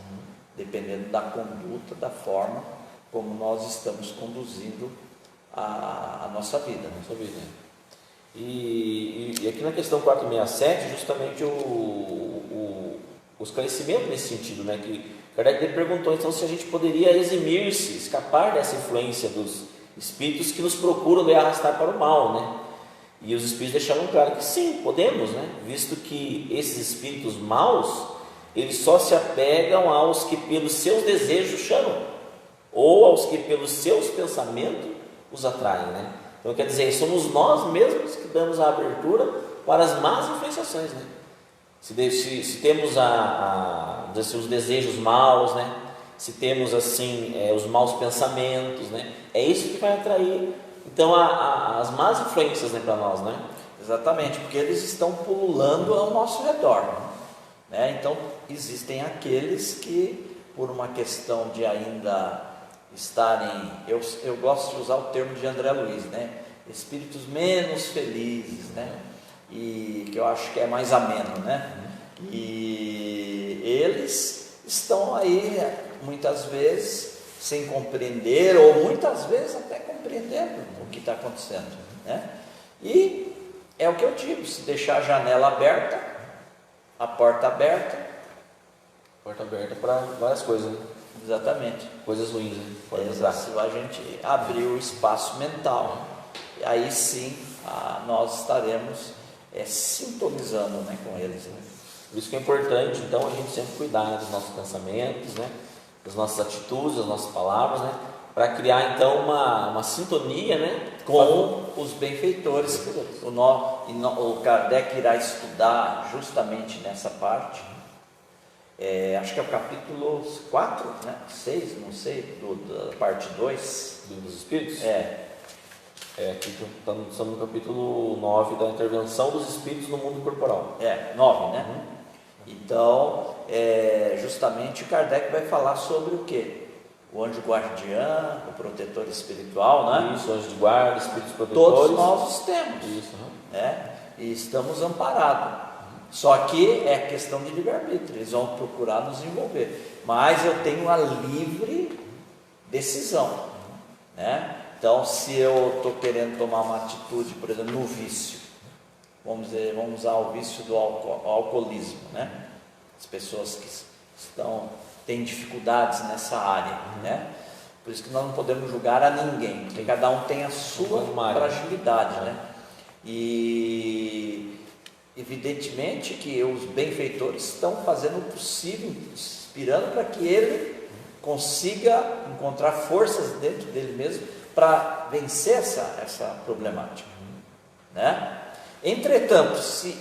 [SPEAKER 2] dependendo da conduta, da forma como nós estamos conduzindo a nossa vida.
[SPEAKER 1] E aqui na questão 467, justamente o esclarecimento nesse sentido, né, que Kardec perguntou então se a gente poderia eximir-se, escapar dessa influência dos espíritos que nos procuram lhe arrastar para o mal, né? E os espíritos deixaram claro que sim, podemos, né? Visto que esses espíritos maus, eles só se apegam aos que pelos seus desejos chamam, ou aos que pelos seus pensamentos os atraem, né? Então quer dizer, somos nós mesmos que damos a abertura para as más influenciações, né? Se temos vamos dizer assim, os desejos maus, né? Se temos assim os maus pensamentos, né? É isso que vai atrair então as más influências, né, para nós, né?
[SPEAKER 2] Exatamente, porque eles estão pululando ao nosso redor, né? Então existem aqueles que, por uma questão de ainda estarem, eu gosto de usar o termo de André Luiz, né? Espíritos menos felizes, né? E que eu acho que é mais ameno, né? E eles estão aí muitas vezes sem compreender, ou muitas vezes até compreendendo o que está acontecendo, né? E é o que eu digo, se deixar a janela aberta, a porta aberta.
[SPEAKER 1] Porta aberta para várias coisas, né?
[SPEAKER 2] Exatamente.
[SPEAKER 1] Coisas ruins, né?
[SPEAKER 2] Se a gente abrir o espaço mental, aí sim nós estaremos sintonizando, né, com eles, né?
[SPEAKER 1] Por isso que é importante, então, a gente sempre cuidar dos nossos pensamentos, né? Das nossas atitudes, das nossas palavras, né? Para criar então uma sintonia, né,
[SPEAKER 2] com os benfeitores. O Kardec irá estudar justamente nessa parte, acho que é o capítulo 4, né? 6, não sei, da parte 2
[SPEAKER 1] dos Espíritos. Aqui estamos no capítulo 9 da intervenção dos Espíritos no mundo corporal.
[SPEAKER 2] 9, né? Então, justamente Kardec vai falar sobre o quê? O anjo guardião, o protetor espiritual, né?
[SPEAKER 1] Isso, anjo de guarda, espíritos protetores.
[SPEAKER 2] Todos nós os temos.
[SPEAKER 1] Isso,
[SPEAKER 2] né? E estamos amparados. Só que é questão de livre-arbítrio, eles vão procurar nos envolver. Mas eu tenho a livre decisão, né? Então, se eu estou querendo tomar uma atitude, por exemplo, no vício, vamos usar o vício do alcoolismo, né? As pessoas que têm dificuldades nessa área, né? Por isso que nós não podemos julgar a ninguém, porque cada um tem a sua fragilidade, né? E evidentemente que os benfeitores estão fazendo o possível, inspirando para que ele consiga encontrar forças dentro dele mesmo para vencer essa problemática, né? Entretanto, se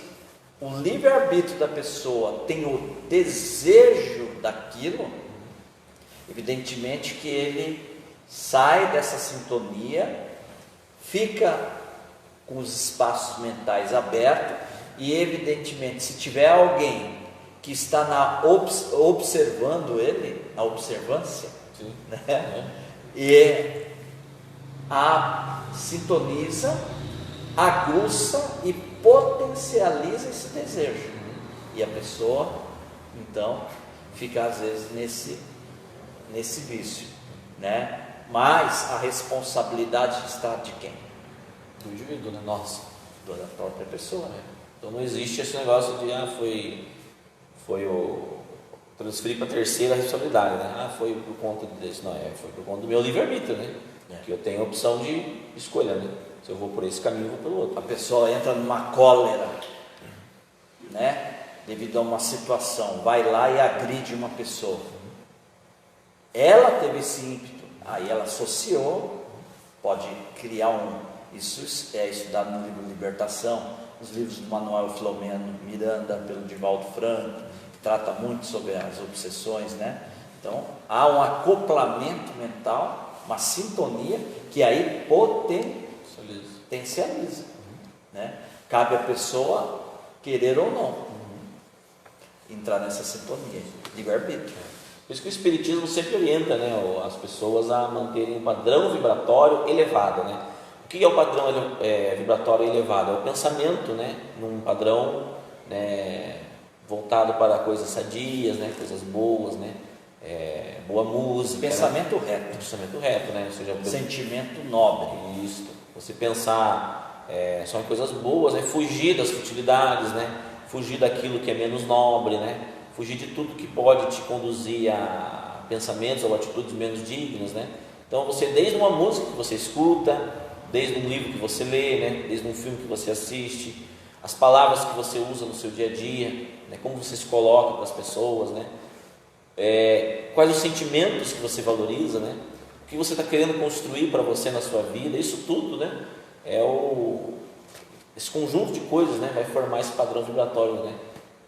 [SPEAKER 2] o livre-arbítrio da pessoa tem o desejo daquilo, evidentemente que ele sai dessa sintonia, fica com os espaços mentais abertos e, evidentemente, se tiver alguém que está observando ele, na observância, né? E sintoniza, aguça e potencializa esse desejo. E a pessoa, então, fica às vezes nesse vício, né? Mas a responsabilidade está de quem?
[SPEAKER 1] Do indivíduo, né? Nossa.
[SPEAKER 2] Da própria pessoa, né?
[SPEAKER 1] Então não existe esse negócio de foi o transferir para a terceira responsabilidade, né? Foi por conta disso, não foi por conta do meu livre-arbítrio, né? Que eu tenho a opção de escolha, né? Se eu vou por esse caminho, eu vou pelo outro.
[SPEAKER 2] A pessoa entra numa cólera, né? Devido a uma situação, vai lá e agride uma pessoa. Ela teve esse ímpeto, aí ela associou, pode criar isso é estudado no livro Libertação, os livros do Manuel Filomeno Miranda, pelo Divaldo Franco, que trata muito sobre as obsessões, né? Então, há um acoplamento mental, uma sintonia, que aí potencializa, né? Cabe à pessoa querer ou não entrar nessa sintonia, livre-arbítrio.
[SPEAKER 1] Por isso que o Espiritismo sempre orienta, né, as pessoas a manterem um padrão vibratório elevado, né? O que é o padrão vibratório elevado? É o pensamento, né, num padrão, né, voltado para coisas sadias, né, coisas boas, né, boa música.
[SPEAKER 2] Pensamento,
[SPEAKER 1] né?
[SPEAKER 2] reto.
[SPEAKER 1] Pensamento reto, né? Ou seja,
[SPEAKER 2] sentimento nobre.
[SPEAKER 1] Isso. Você pensar só em coisas boas, né? Fugir das futilidades, né? Fugir daquilo que é menos nobre, né? Fugir de tudo que pode te conduzir a pensamentos ou atitudes menos dignas, né? Então você, desde uma música que você escuta, desde um livro que você lê, né? Desde um filme que você assiste, as palavras que você usa no seu dia a dia, né? Como você se coloca para as pessoas, né? Quais os sentimentos que você valoriza, né? O que você está querendo construir para você na sua vida, isso tudo, né? Esse conjunto de coisas, né? Vai formar esse padrão vibratório, né?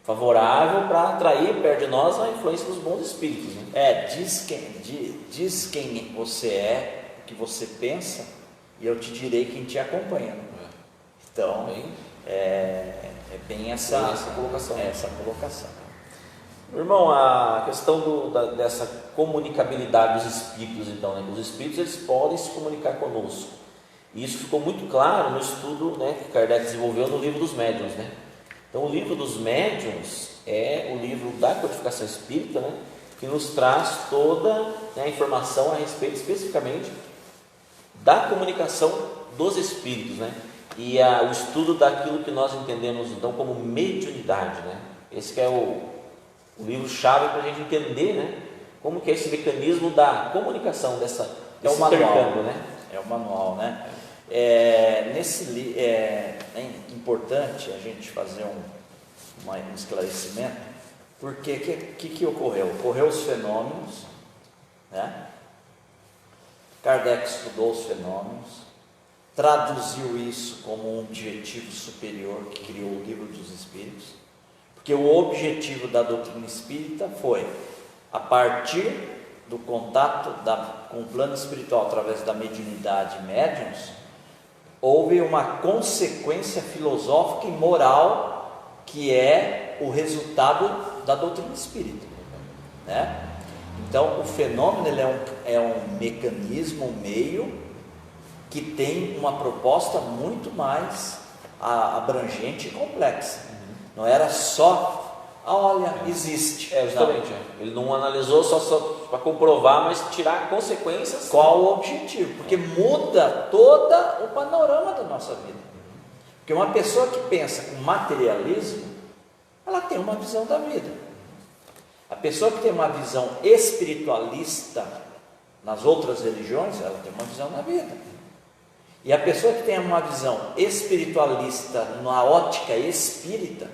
[SPEAKER 1] favorável para atrair perto de nós a influência dos bons espíritos, né?
[SPEAKER 2] Diz quem você é, o que você pensa, e eu te direi quem te acompanha. Então, é bem essa colocação.
[SPEAKER 1] Irmão, a questão dessa comunicabilidade dos espíritos, então, né? Os espíritos, eles podem se comunicar conosco. E isso ficou muito claro no estudo, né, que Kardec desenvolveu no livro dos médiuns, né? Então, o livro dos médiuns é o livro da codificação espírita, né, que nos traz toda, né, a informação a respeito especificamente da comunicação dos espíritos, né? E o estudo daquilo que nós entendemos então como mediunidade, né? Esse que é o livro-chave para a gente entender, né, como que é esse mecanismo da comunicação desse intercâmbio, né?
[SPEAKER 2] É o manual, né? É importante a gente fazer um esclarecimento, porque que ocorreu? Ocorreu os fenômenos, né? Kardec estudou os fenômenos, traduziu isso como um objetivo superior que criou o Livro dos Espíritos, porque o objetivo da doutrina espírita foi, a partir do contato com o plano espiritual através da mediunidade e médiuns, houve uma consequência filosófica e moral que é o resultado da doutrina espírita, né? Então, o fenômeno ele é um mecanismo, um meio que tem uma proposta muito mais abrangente e complexa. Não era só, olha, existe.
[SPEAKER 1] Justamente. Ele não analisou só para comprovar, mas tirar consequências.
[SPEAKER 2] Qual o objetivo? Porque muda todo o panorama da nossa vida. Porque uma pessoa que pensa com materialismo, ela tem uma visão da vida. A pessoa que tem uma visão espiritualista nas outras religiões, ela tem uma visão da vida. E a pessoa que tem uma visão espiritualista na ótica espírita,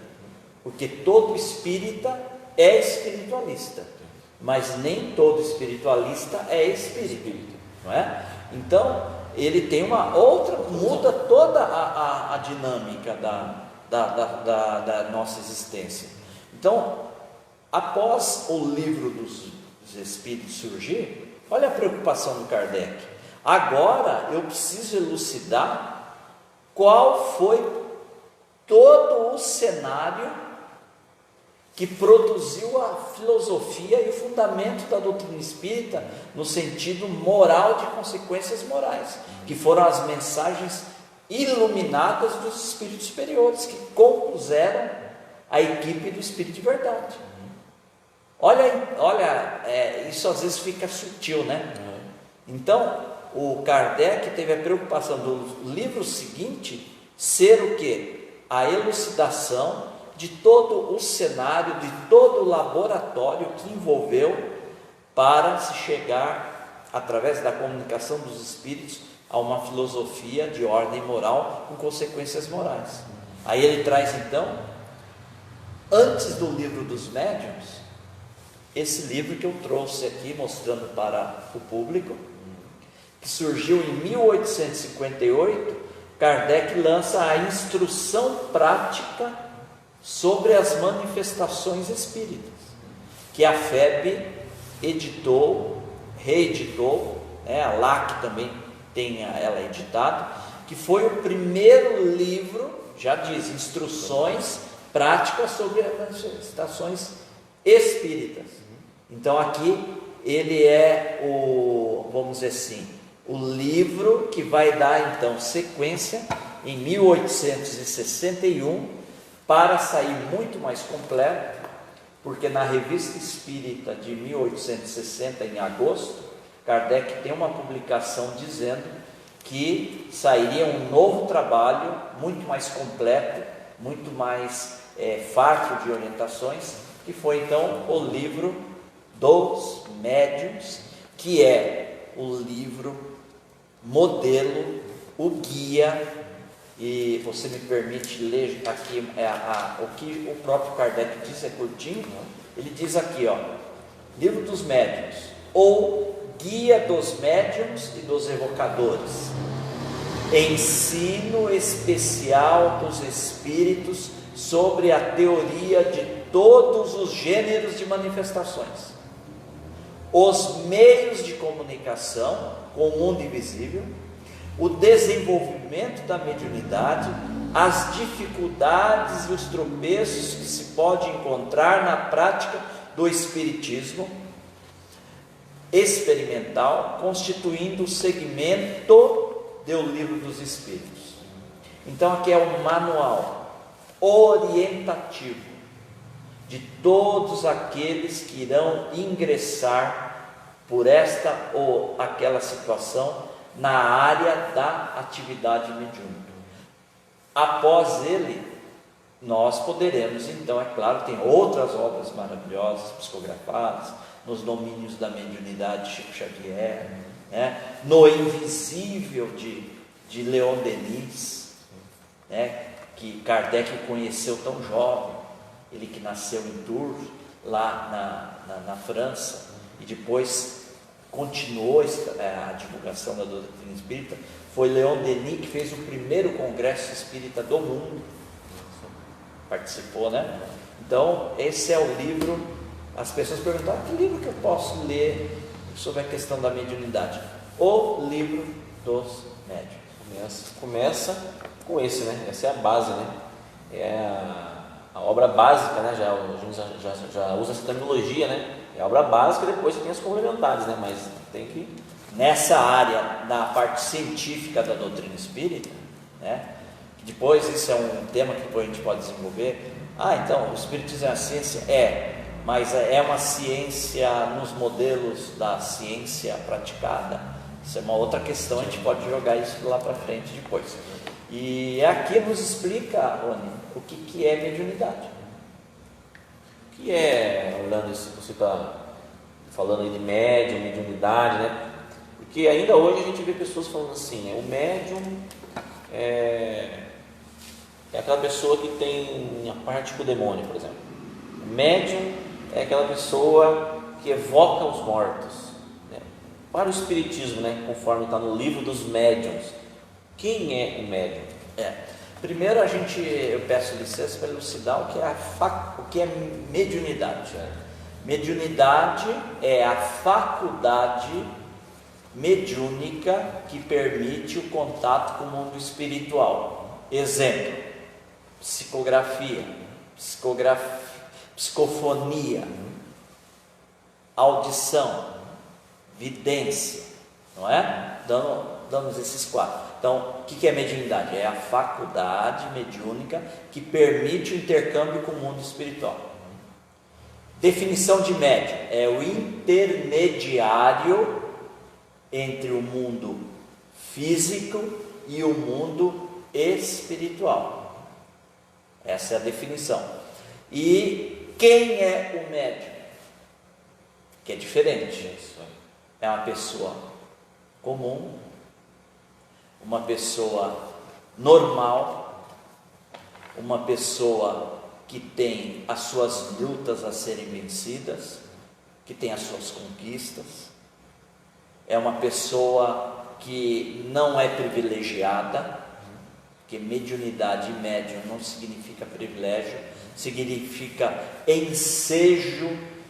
[SPEAKER 2] porque todo espírita é espiritualista, mas nem todo espiritualista é espírita, não é? Então, ele tem uma outra, muda toda a dinâmica da nossa existência. Então, após o livro dos Espíritos surgir, olha a preocupação do Kardec. Agora eu preciso elucidar qual foi todo o cenário que produziu a filosofia e o fundamento da doutrina espírita no sentido moral de consequências morais, que foram as mensagens iluminadas dos espíritos superiores que compuseram a equipe do Espírito de Verdade. Olha, isso às vezes fica sutil, né? Então, o Kardec teve a preocupação do livro seguinte ser o quê? A elucidação de todo o cenário, de todo o laboratório que envolveu para se chegar, através da comunicação dos espíritos, a uma filosofia de ordem moral com consequências morais. Aí ele traz então, antes do livro dos médiuns, esse livro que eu trouxe aqui mostrando para o público, que surgiu em 1858, Kardec lança a instrução prática sobre as manifestações espíritas, que a FEB editou, reeditou, né? A LAC também tem ela editado, que foi o primeiro livro, já diz, instruções práticas sobre as manifestações espíritas. Então aqui ele é vamos dizer assim, o livro que vai dar então sequência em 1861 para sair muito mais completo, porque na Revista Espírita de 1860, em agosto, Kardec tem uma publicação dizendo que sairia um novo trabalho muito mais completo, muito mais farto de orientações, que foi então o livro dos médiuns, que é o livro modelo, o guia, e você me permite ler aqui o que o próprio Kardec diz, é curtinho, ele diz aqui, livro dos médiuns, ou guia dos médiuns e dos evocadores, ensino especial dos espíritos sobre a teoria de todos os gêneros de manifestações, os meios de comunicação com o mundo invisível, o desenvolvimento da mediunidade, as dificuldades e os tropeços que se pode encontrar na prática do espiritismo experimental, constituindo o segmento do Livro dos Espíritos. Então aqui é um manual orientativo de todos aqueles que irão ingressar por esta ou aquela situação na área da atividade mediúnica. Após ele, nós poderemos, então, é claro, tem outras obras maravilhosas, psicografadas, nos domínios da mediunidade, Chico Xavier, né? No Invisível de Leon Denis, né? Que Kardec conheceu tão jovem, ele que nasceu em Tours, lá na França, e depois continuou a divulgação da doutrina espírita. Foi Leon Denis que fez o primeiro congresso espírita do mundo, participou, né? Então esse é o livro. As pessoas perguntam: que livro que eu posso ler sobre a questão da mediunidade? O Livro dos Médiuns.
[SPEAKER 1] Começa com esse, né? Essa é a base, né? É a obra básica, né? Já usa essa terminologia, né? É a obra básica, depois você tem as complementares, né? Mas tem que...
[SPEAKER 2] Nessa área, na parte científica da doutrina espírita, né? Depois, isso é um tema que depois a gente pode desenvolver. Então, o espiritismo é uma ciência? Mas é uma ciência nos modelos da ciência praticada. Isso é uma outra questão, a gente pode jogar isso lá para frente depois. E aqui nos explica, Rony, o que é mediunidade.
[SPEAKER 1] O que é, Orlando, você está falando aí de médium, mediunidade, né? Porque ainda hoje a gente vê pessoas falando assim, o médium é aquela pessoa que tem a parte com o demônio, por exemplo. O médium é aquela pessoa que evoca os mortos, né? Para o espiritismo, né, conforme está no Livro dos Médiuns, quem é o médium?
[SPEAKER 2] Primeiro eu peço licença para elucidar o que é mediunidade. Mediunidade é a faculdade mediúnica que permite o contato com o mundo espiritual. Exemplo: psicografia, psicofonia, audição, vidência, não é? Damos esses quatro. Então, o que é mediunidade? É a faculdade mediúnica que permite o intercâmbio com o mundo espiritual. Definição de médium: é o intermediário entre o mundo físico e o mundo espiritual. Essa é a definição. E quem é o médium? Que é diferente. É uma pessoa comum, uma pessoa normal, uma pessoa que tem as suas lutas a serem vencidas, que tem as suas conquistas. É uma pessoa que não é privilegiada, porque mediunidade e médium não significa privilégio, significa ensejo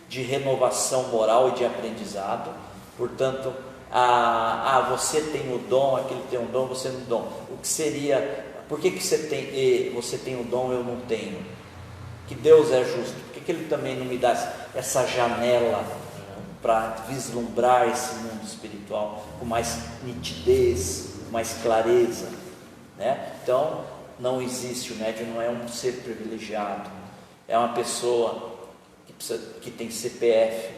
[SPEAKER 2] de renovação moral e de aprendizado. Portanto, você tem o dom, aquele tem o dom, você não tem o dom. O que seria, por que você tem o dom, eu não tenho? Que Deus é justo, por que Ele também não me dá essa janela para vislumbrar esse mundo espiritual com mais nitidez, com mais clareza, né? Então, não existe, o médium não é um ser privilegiado, é uma pessoa que tem CPF,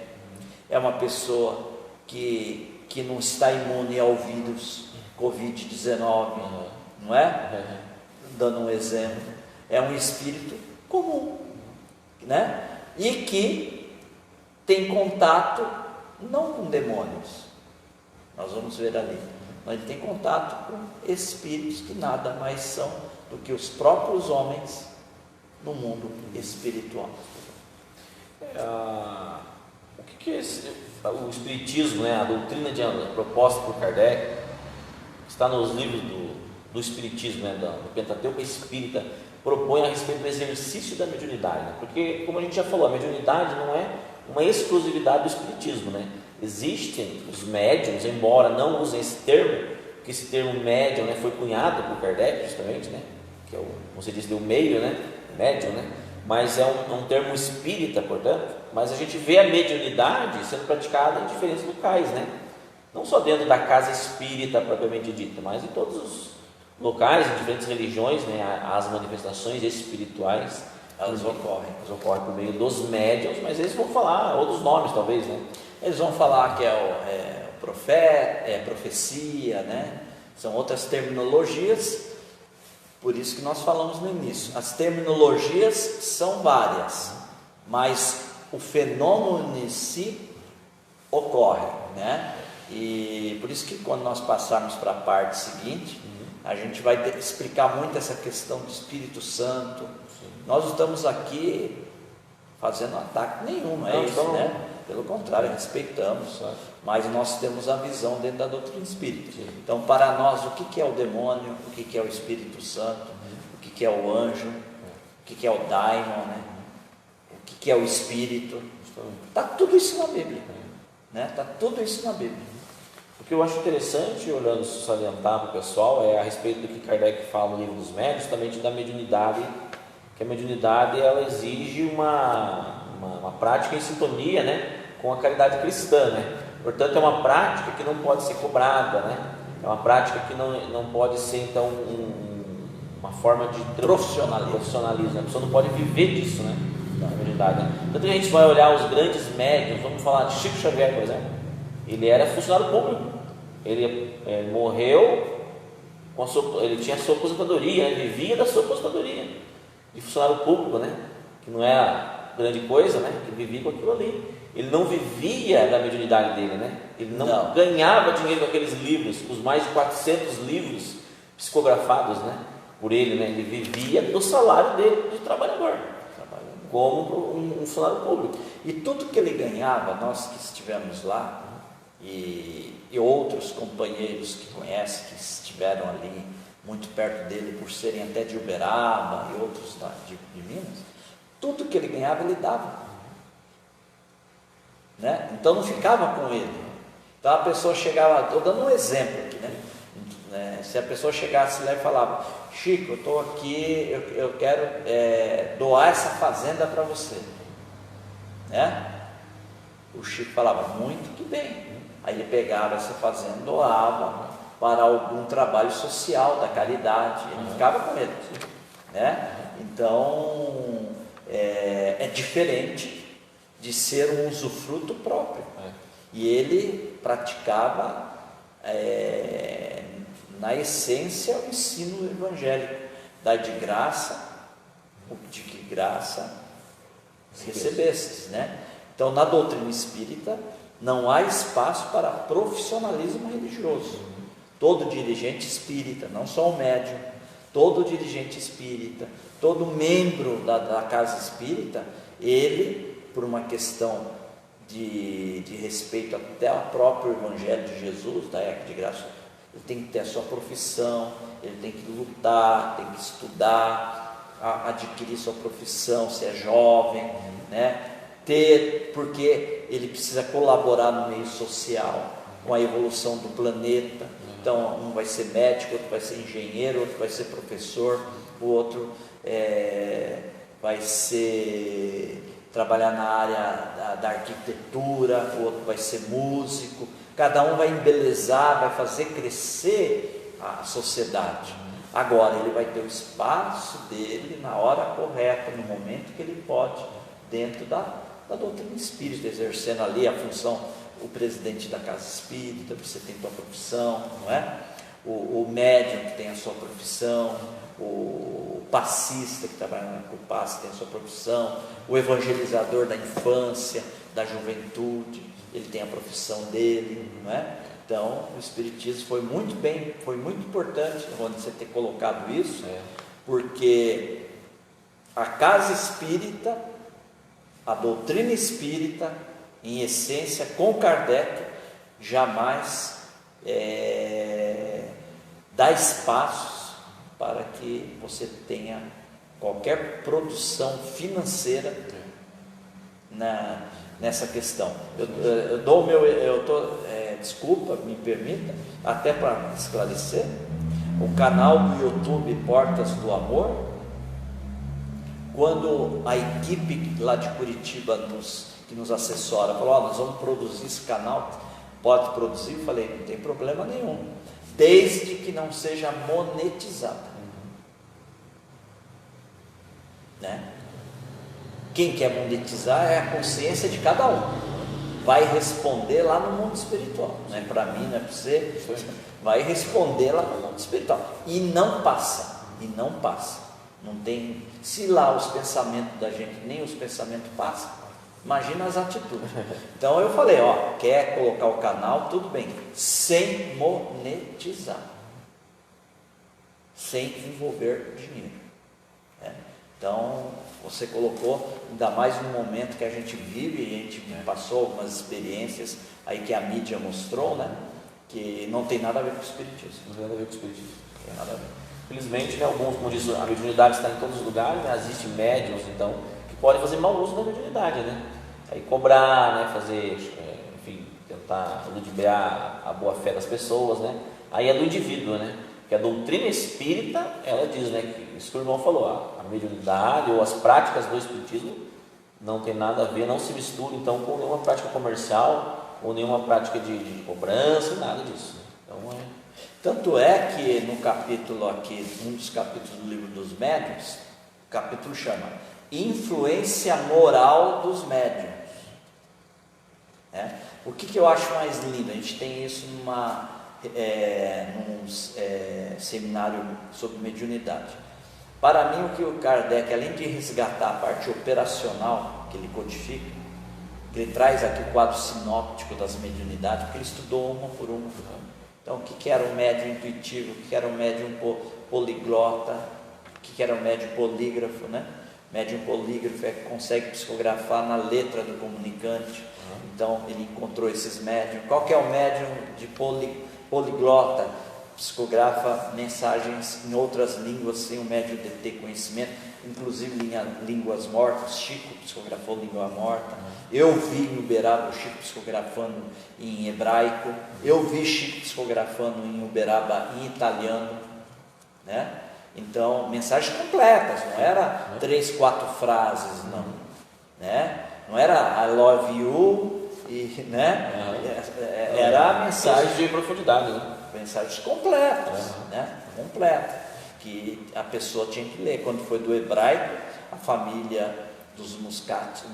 [SPEAKER 2] é uma pessoa que não está imune ao vírus Covid-19, não é? Dando um exemplo, é um espírito comum, né? E que tem contato não com demônios, nós vamos ver ali, mas ele tem contato com espíritos que nada mais são do que os próprios homens no mundo espiritual.
[SPEAKER 1] O que é o espiritismo, né? A doutrina proposta por Kardec está nos livros do Espiritismo, né, do Pentateuco Espírita, propõe a respeito do exercício da mediunidade, né? Porque, como a gente já falou, a mediunidade não é uma exclusividade do Espiritismo, né? Existem os médiums, embora não usem esse termo, porque esse termo médium, né, foi cunhado por Kardec, justamente, né? Que é o, como você disse, o meio, né? Médium, né? Mas é um termo espírita, portanto, mas a gente vê a mediunidade sendo praticada em diferentes locais, né? Não só dentro da casa espírita propriamente dita, mas em todos os locais, em diferentes religiões, né? As manifestações espirituais, elas ocorrem por meio dos médiuns, mas eles vão falar outros nomes, talvez, né?
[SPEAKER 2] Eles vão falar que o profeta, profecia, né? São outras terminologias, por isso que nós falamos no início. As terminologias são várias, mas o fenômeno em si ocorre, né? E por isso que quando nós passarmos para a parte seguinte, a gente vai explicar muito essa questão do Espírito Santo. Nós estamos aqui fazendo ataque nenhum, não é isso, né? Pelo contrário, respeitamos, mas nós temos a visão dentro da doutrina espírita. Então, para nós, o que é o demônio, o que é o Espírito Santo, o que é o anjo, o que é o daimon, né? O que é o espírito, está tudo isso na Bíblia, né? Está tudo isso na Bíblia.
[SPEAKER 1] O que eu acho interessante, olhando, salientar para o pessoal, é a respeito do que Kardec fala no Livro dos Médiuns, também da mediunidade, que a mediunidade ela exige uma prática em sintonia, né, com a caridade cristã, né? Portanto, é uma prática que não pode ser cobrada, né? É uma prática que não pode ser, então, uma forma de profissionalismo, né? A pessoa não pode viver disso, né? Da mediunidade, né? Então, a gente vai olhar os grandes médiuns, vamos falar de Chico Xavier, por exemplo. Ele era funcionário público, ele morreu, ele tinha a sua aposentadoria, ele vivia da sua aposentadoria de funcionário público, né? Que não é a grande coisa, né? Que vivia com aquilo ali. Ele não vivia da mediunidade dele, né? Ele não ganhava dinheiro com aqueles livros, os mais de 400 livros psicografados, né? Por ele, né? Ele vivia do salário dele de trabalhador, como um funcionário público.
[SPEAKER 2] E tudo que ele ganhava, nós que estivemos lá, e outros companheiros que conhecem, que estiveram ali muito perto dele, por serem até de Uberaba e outros de Minas, tudo que ele ganhava ele dava, né? Então não ficava com ele. Então a pessoa chegava, estou dando um exemplo aqui, né? Se a pessoa chegasse lá e falava: Chico, eu estou aqui, eu quero doar essa fazenda para você, né? O Chico falava: muito que bem. Aí ele pegava essa fazenda, doava para algum trabalho social da caridade, ele ficava com ele, né? Então é diferente de ser um usufruto próprio. E ele praticava na essência o ensino evangélico: dai de graça o de que graça recebestes, né? Então, na doutrina espírita não há espaço para profissionalismo religioso. Todo dirigente espírita, não só o médium, todo dirigente espírita, todo membro da casa espírita, ele, por uma questão de respeito até ao próprio Evangelho de Jesus, da Época de Graça, ele tem que ter a sua profissão, ele tem que lutar, tem que estudar, adquirir sua profissão, se é jovem, né? Porque ele precisa colaborar no meio social, com a evolução do planeta. Então, um vai ser médico, outro vai ser engenheiro, outro vai ser professor, o outro vai trabalhar na área da arquitetura, o outro vai ser músico. Cada um vai embelezar, vai fazer crescer a sociedade. Agora, ele vai ter o espaço dele na hora correta, no momento que ele pode, dentro da doutrina espírita, exercendo ali a função. O presidente da casa espírita, você tem sua profissão, não é? O médium que tem a sua profissão, o passista que trabalha com o passe tem a sua profissão, o evangelizador da infância, da juventude, ele tem a profissão dele, não é? Então, o espiritismo foi muito importante, Rony, você ter colocado isso, porque a casa espírita, a doutrina espírita, em essência, com Kardec, jamais dá espaços para que você tenha qualquer produção financeira nessa questão. Desculpa, me permita, até para esclarecer, o canal do YouTube Portas do Amor, quando a equipe lá de Curitiba que nos assessora falou, nós vamos produzir esse canal, pode produzir? Eu falei, não tem problema nenhum, desde que não seja monetizado, né? Quem quer monetizar é a consciência de cada um, vai responder lá no mundo espiritual, não é para mim, não é para você, vai responder lá no mundo espiritual, e não passa, não tem, se lá os pensamentos da gente, nem os pensamentos passam, imagina as atitudes. Então eu falei, quer colocar o canal, tudo bem, sem monetizar, sem envolver dinheiro, né? Então você colocou, ainda mais no momento que a gente vive, a gente passou algumas experiências aí que a mídia mostrou, né? Que não tem nada a ver com o espiritismo.
[SPEAKER 1] Não tem nada a ver com o espiritismo.
[SPEAKER 2] Não tem nada a ver.
[SPEAKER 1] Infelizmente, né, alguns, como diz, a mediunidade está em todos os lugares, né? Existem médiuns, então, que podem fazer mau uso da mediunidade, né? Aí cobrar, né? Fazer, enfim, tentar ludibriar a boa fé das pessoas, né? Aí é do indivíduo, né? Porque a doutrina espírita, ela diz, né, que isso que o irmão falou, a mediunidade ou as práticas do espiritismo não tem nada a ver, não se mistura então com nenhuma prática comercial ou nenhuma prática de cobrança, nada disso. Então,
[SPEAKER 2] tanto é que no capítulo aqui, um dos capítulos do livro dos médiuns, o capítulo chama Influência Moral dos Médiuns, né? O que eu acho mais lindo? A gente tem isso num seminário sobre mediunidade. Para mim, o que o Kardec, além de resgatar a parte operacional que ele codifica, ele traz aqui o quadro sinóptico das mediunidades, porque ele estudou uma por uma. Então, o que era um médium intuitivo, o que era um médium poliglota, o que era um médium polígrafo, né? Médium polígrafo é que consegue psicografar na letra do comunicante. Então, ele encontrou esses médiums. Qual que é o médium de poliglota? Psicografa mensagens em outras línguas sem o médium de ter conhecimento, inclusive línguas mortas. Chico psicografou língua morta. Eu vi em Uberaba o Chico psicografando em hebraico. Eu vi Chico psicografando em Uberaba em italiano, né? Então, mensagens completas, não era 3, 4 frases, não, né? Não era I love you, né? Era a mensagem
[SPEAKER 1] de profundidade, né?
[SPEAKER 2] Mensagens completas, né? Completa, que a pessoa tinha que ler. Quando foi do hebraico, a família dos Muscat,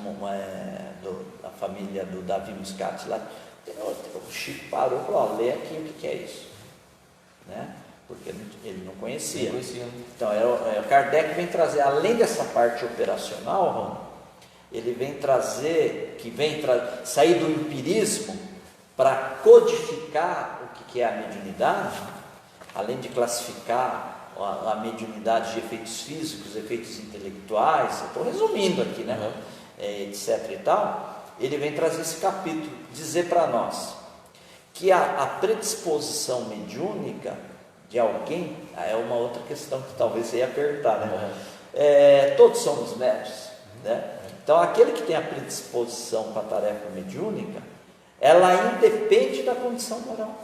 [SPEAKER 2] a família do Davi Muscat lá, o Chico parou e falou, lê aqui o que é isso, né? Porque ele não conhecia. Então, Kardec vem trazer, além dessa parte operacional, ele vem trazer, sair do empirismo para codificar o que é a mediunidade, além de classificar a mediunidade de efeitos físicos, efeitos intelectuais, estou resumindo aqui, né? Etc e tal, ele vem trazer esse capítulo, dizer para nós que a predisposição mediúnica de alguém, é uma outra questão que talvez você ia apertar, né? Todos somos médiuns, né? Então, aquele que tem a predisposição para a tarefa mediúnica, ela independe da condição moral.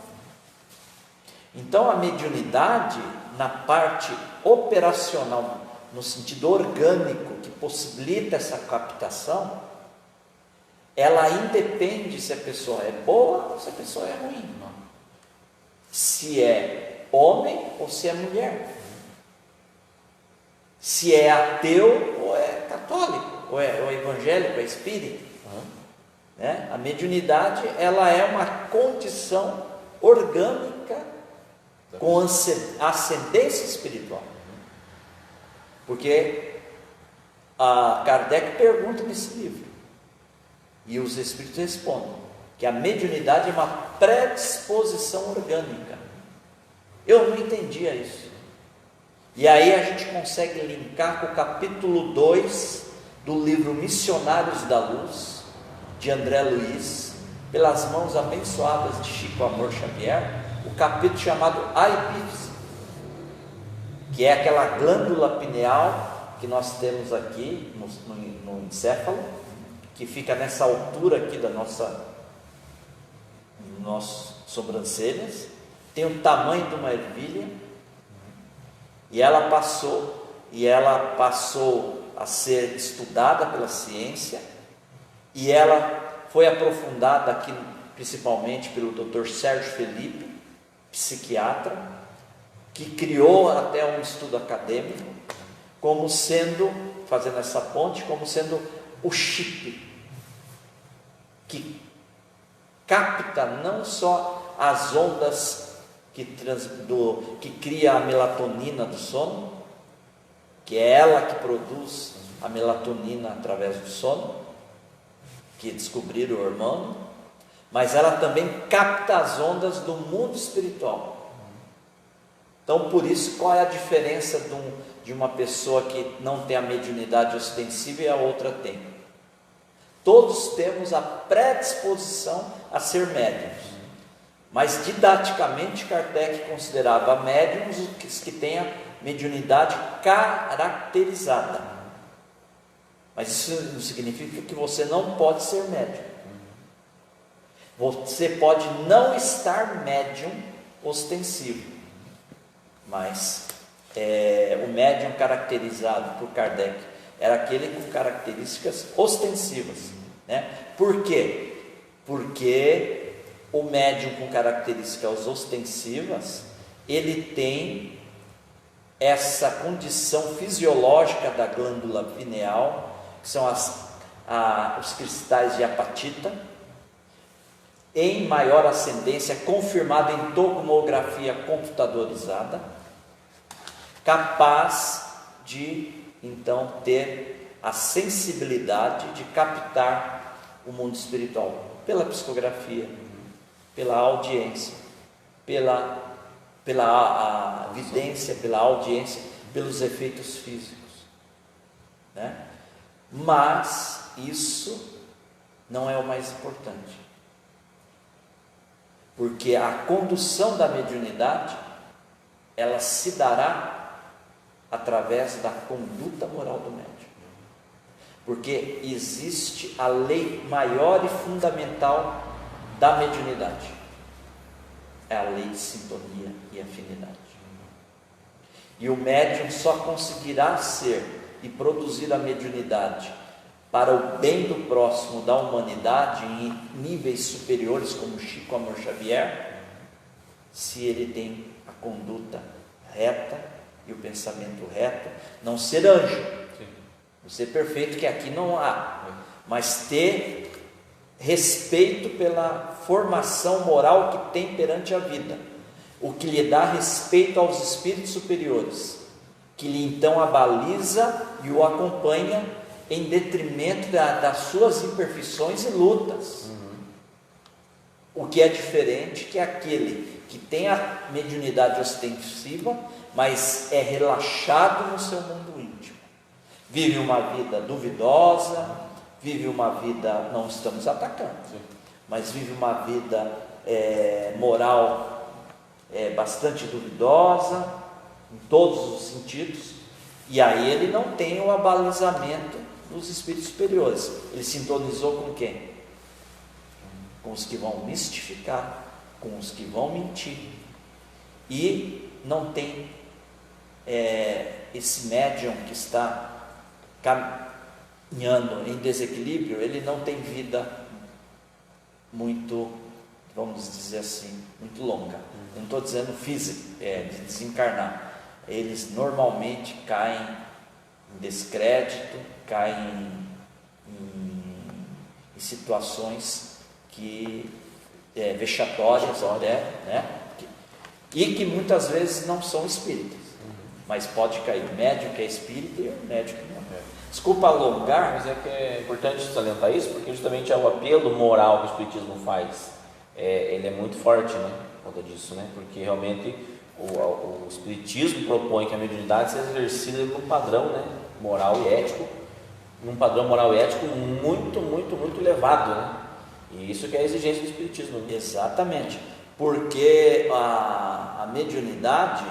[SPEAKER 2] Então, a mediunidade, na parte operacional, no sentido orgânico, que possibilita essa captação, ela independe se a pessoa é boa ou se a pessoa é ruim, se é homem ou se é mulher, se é ateu ou é católico, ou é evangélico, é espírita, né? A mediunidade, ela é uma condição orgânica com ascendência espiritual, porque a Kardec pergunta nesse livro e os espíritos respondem que a mediunidade é uma predisposição orgânica. Eu não entendia isso, e aí a gente consegue linkar com o capítulo 2 do livro Missionários da Luz, de André Luiz, pelas mãos abençoadas de Chico Amor Xavier, o capítulo chamado A Epífise, que é aquela glândula pineal que nós temos aqui no encéfalo, que fica nessa altura aqui da nossas sobrancelhas, tem o tamanho de uma ervilha, e ela passou a ser estudada pela ciência, e ela foi aprofundada aqui principalmente pelo Dr. Sérgio Felipe, psiquiatra, que criou até um estudo acadêmico, como sendo, fazendo essa ponte, como sendo o chip, que capta não só as ondas que cria a melatonina do sono, que é ela que produz a melatonina através do sono, que descobriram o hormônio, mas ela também capta as ondas do mundo espiritual. Então, por isso, qual é a diferença de uma pessoa que não tem a mediunidade ostensiva e a outra tem? Todos temos a predisposição a ser médiuns, mas didaticamente Kardec considerava médiuns os que têm a mediunidade caracterizada. Mas isso não significa que você não pode ser médium. Você pode não estar médium ostensivo, mas o médium caracterizado por Kardec era aquele com características ostensivas, né? Por quê? Porque o médium com características ostensivas, ele tem essa condição fisiológica da glândula pineal, que são os cristais de apatita, em maior ascendência, confirmado em tomografia computadorizada, capaz de então ter a sensibilidade de captar o mundo espiritual pela psicografia, pela audiência, pela vidência, pela audiência, pelos efeitos físicos, né? Mas isso não é o mais importante, porque a condução da mediunidade ela se dará através da conduta moral do médium, porque existe a lei maior e fundamental da mediunidade, é a lei de sintonia e afinidade, e o médium só conseguirá ser e produzir a mediunidade para o bem do próximo, da humanidade, em níveis superiores como Chico Amor Xavier, se ele tem a conduta reta e o pensamento reto, não ser anjo, não ser perfeito, que aqui não há, mas ter respeito pela formação moral que tem perante a vida, o que lhe dá respeito aos espíritos superiores, que lhe então abaliza e o acompanha em detrimento das suas imperfeições e lutas. O que é diferente que aquele que tem a mediunidade ostensiva, mas é relaxado no seu mundo íntimo, vive uma vida duvidosa, vive uma vida, não estamos atacando, mas vive uma vida moral bastante duvidosa, em todos os sentidos, e aí ele não tem o abalizamento dos espíritos superiores. Ele sintonizou com quem? Com os que vão mistificar, com os que vão mentir, e não tem esse médium que está caminhando em desequilíbrio, ele não tem vida muito, vamos dizer assim, muito longa. Eu não estou dizendo física, de desencarnar. Eles normalmente caem em descrédito, caem em situações que vexatórias até, né? E que muitas vezes não são espíritas, mas pode cair o médium que é espírita e o médium que não é. Desculpa alongar,
[SPEAKER 1] mas é que é importante salientar isso, porque justamente é o apelo moral que o Espiritismo faz, ele é muito forte, né, por conta disso, né, porque realmente o Espiritismo propõe que a mediunidade seja exercida num padrão, né, moral e ético, num padrão moral e ético muito, muito, muito elevado, né, e isso que é a exigência do Espiritismo. Né?
[SPEAKER 2] Exatamente, porque a mediunidade,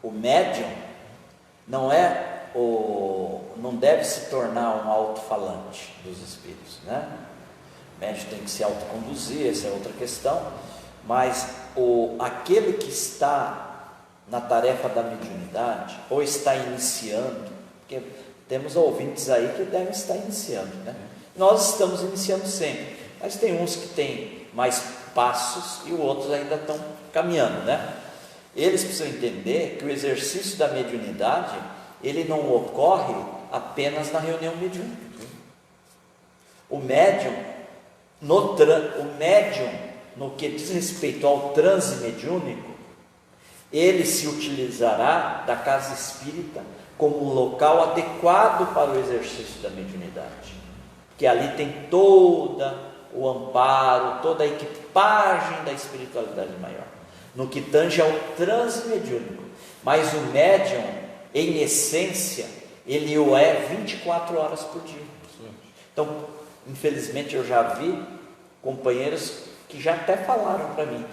[SPEAKER 2] o médium, não deve se tornar um alto-falante dos espíritos, né? O médium tem que se autoconduzir, essa é outra questão, mas aquele que está na tarefa da mediunidade, ou está iniciando, porque temos ouvintes aí que devem estar iniciando, né? Nós estamos iniciando sempre, mas tem uns que têm mais passos e os outros ainda estão caminhando, né? Eles precisam entender que o exercício da mediunidade, ele não ocorre apenas na reunião mediúnica. O médium, no que diz respeito ao transe mediúnico, ele se utilizará da casa espírita como um local adequado para o exercício da mediunidade, que ali tem todo o amparo, toda a equipagem da espiritualidade maior, no que tange ao transe mediúnico. Mas o médium, em essência, ele o é 24 horas por dia. Então, infelizmente, eu já vi companheiros que já até falaram para mim: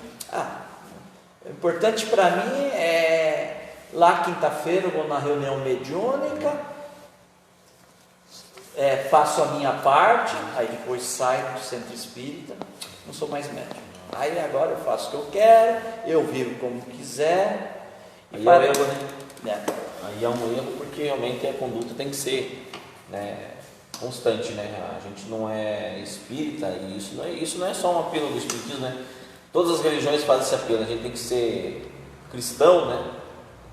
[SPEAKER 2] o importante para mim é lá quinta-feira eu vou na reunião mediúnica, faço a minha parte, aí depois saio do centro espírita, não sou mais médium. Aí agora eu faço o que eu quero, eu vivo como quiser.
[SPEAKER 1] Aí é um erro, né? Aí é um erro, porque realmente a conduta tem que ser, né, constante, né? A gente não é espírita, e isso não é só um apelo do espiritismo, né? Todas as religiões fazem esse apelo, a gente tem que ser cristão, né?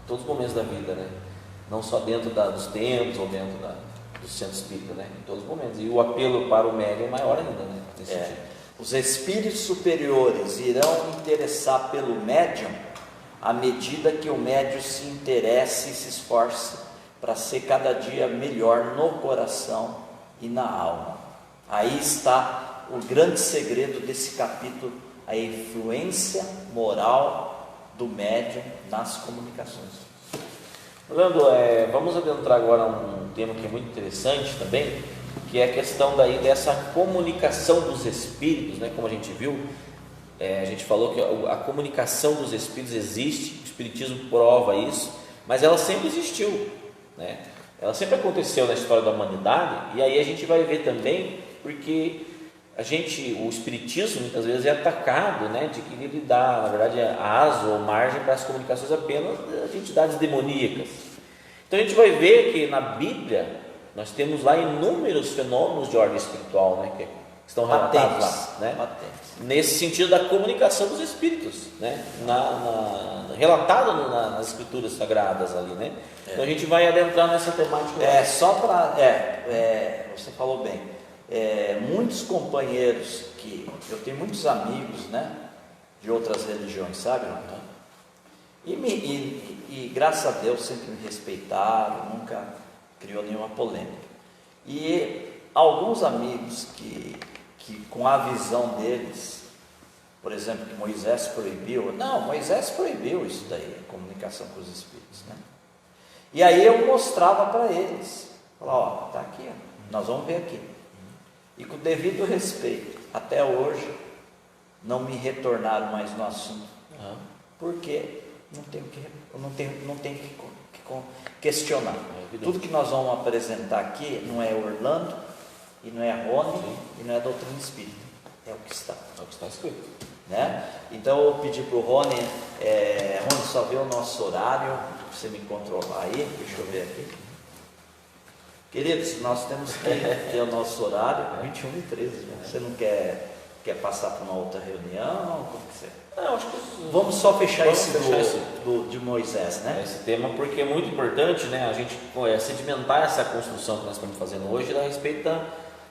[SPEAKER 1] Em todos os momentos da vida, né? Não só dentro dos templos ou dentro do centro espírita, né? Em todos os momentos. E o apelo para o médium é maior ainda, né? Nesse sentido.
[SPEAKER 2] Os espíritos superiores irão interessar pelo médium à medida que o médium se interesse e se esforce para ser cada dia melhor no coração e na alma. Aí está o grande segredo desse capítulo, a influência moral do médium nas comunicações.
[SPEAKER 1] Orlando, vamos adentrar agora um tema que é muito interessante também, que é a questão dessa comunicação dos espíritos, né? Como a gente viu, a gente falou que a comunicação dos espíritos existe, o espiritismo prova isso, mas ela sempre existiu, né? Ela sempre aconteceu na história da humanidade, e aí a gente vai ver também, porque o espiritismo muitas vezes é atacado, né, de que ele dá, na verdade, asa ou margem para as comunicações apenas de entidades demoníacas. Então a gente vai ver que na Bíblia nós temos lá inúmeros fenômenos de ordem espiritual, né, que estão relatados lá, né, nesse sentido da comunicação dos espíritos, né, relatado nas escrituras sagradas ali, né. Então a gente vai adentrar nessa temática.
[SPEAKER 2] Você falou bem. Muitos companheiros eu tenho muitos amigos, né, de outras religiões, sabe? E graças a Deus sempre me respeitaram, nunca criou nenhuma polêmica. E alguns amigos que com a visão deles, por exemplo, que Moisés proibiu, Moisés proibiu isso daí, a comunicação com os espíritos, né? E aí eu mostrava para eles, falava: está aqui, nós vamos ver aqui. E com devido respeito, até hoje não me retornaram mais no assunto, porque não tem que questionar. Tudo que nós vamos apresentar aqui não é Orlando, e não é Rony, e não é doutrina espírita, é o que está
[SPEAKER 1] escrito,
[SPEAKER 2] né? Então eu pedi para o Rony, Rony, só vê o nosso horário, você me controlar aí, deixa eu ver aqui. Queridos, nós temos que ter o nosso horário, 21h13. Você não quer passar para uma outra reunião? Como que você...
[SPEAKER 1] Acho que
[SPEAKER 2] vamos só fechar esse de Moisés, né?
[SPEAKER 1] Esse tema, porque é muito importante, né? A gente sedimentar essa construção que nós estamos fazendo hoje a respeito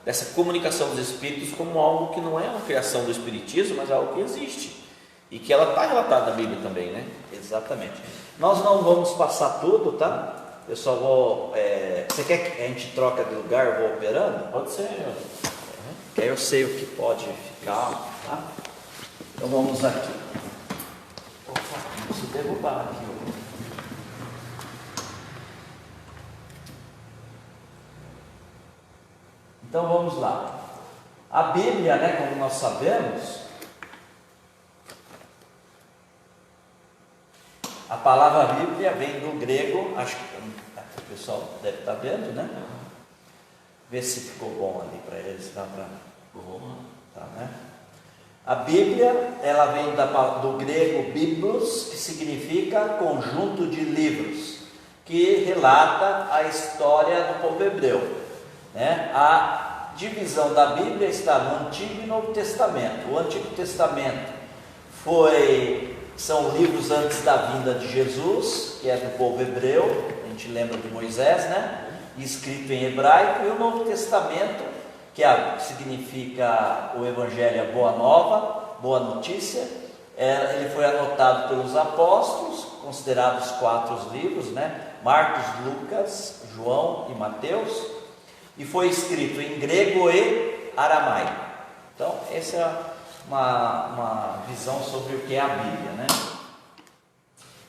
[SPEAKER 1] dessa comunicação dos espíritos como algo que não é uma criação do espiritismo, mas algo que existe e que ela está relatada na Bíblia também, né?
[SPEAKER 2] Exatamente. Nós não vamos passar tudo, tá? Eu só vou... você quer que a gente troca de lugar, eu vou operando?
[SPEAKER 1] Pode ser.
[SPEAKER 2] Que aí eu sei o que pode ficar, tá? Então vamos aqui. Opa, não se derrubar aqui. Então vamos lá. A Bíblia, né, como nós sabemos, a palavra Bíblia vem do grego, acho que o pessoal deve estar vendo, né? Vê se ficou bom ali para eles, dá para... Tá, né? A Bíblia, ela vem do grego biblos, que significa conjunto de livros, que relata a história do povo hebreu, né? A divisão da Bíblia está no Antigo e Novo Testamento. O Antigo Testamento são livros antes da vinda de Jesus, que é do povo hebreu, a gente lembra de Moisés, né? Escrito em hebraico, e o Novo Testamento, que significa o Evangelho, a Boa Nova, Boa Notícia. Ele foi anotado pelos apóstolos, considerados 4 livros, né? Marcos, Lucas, João e Mateus, e foi escrito em grego e aramaico. Então, essa é uma visão sobre o que é a Bíblia, né?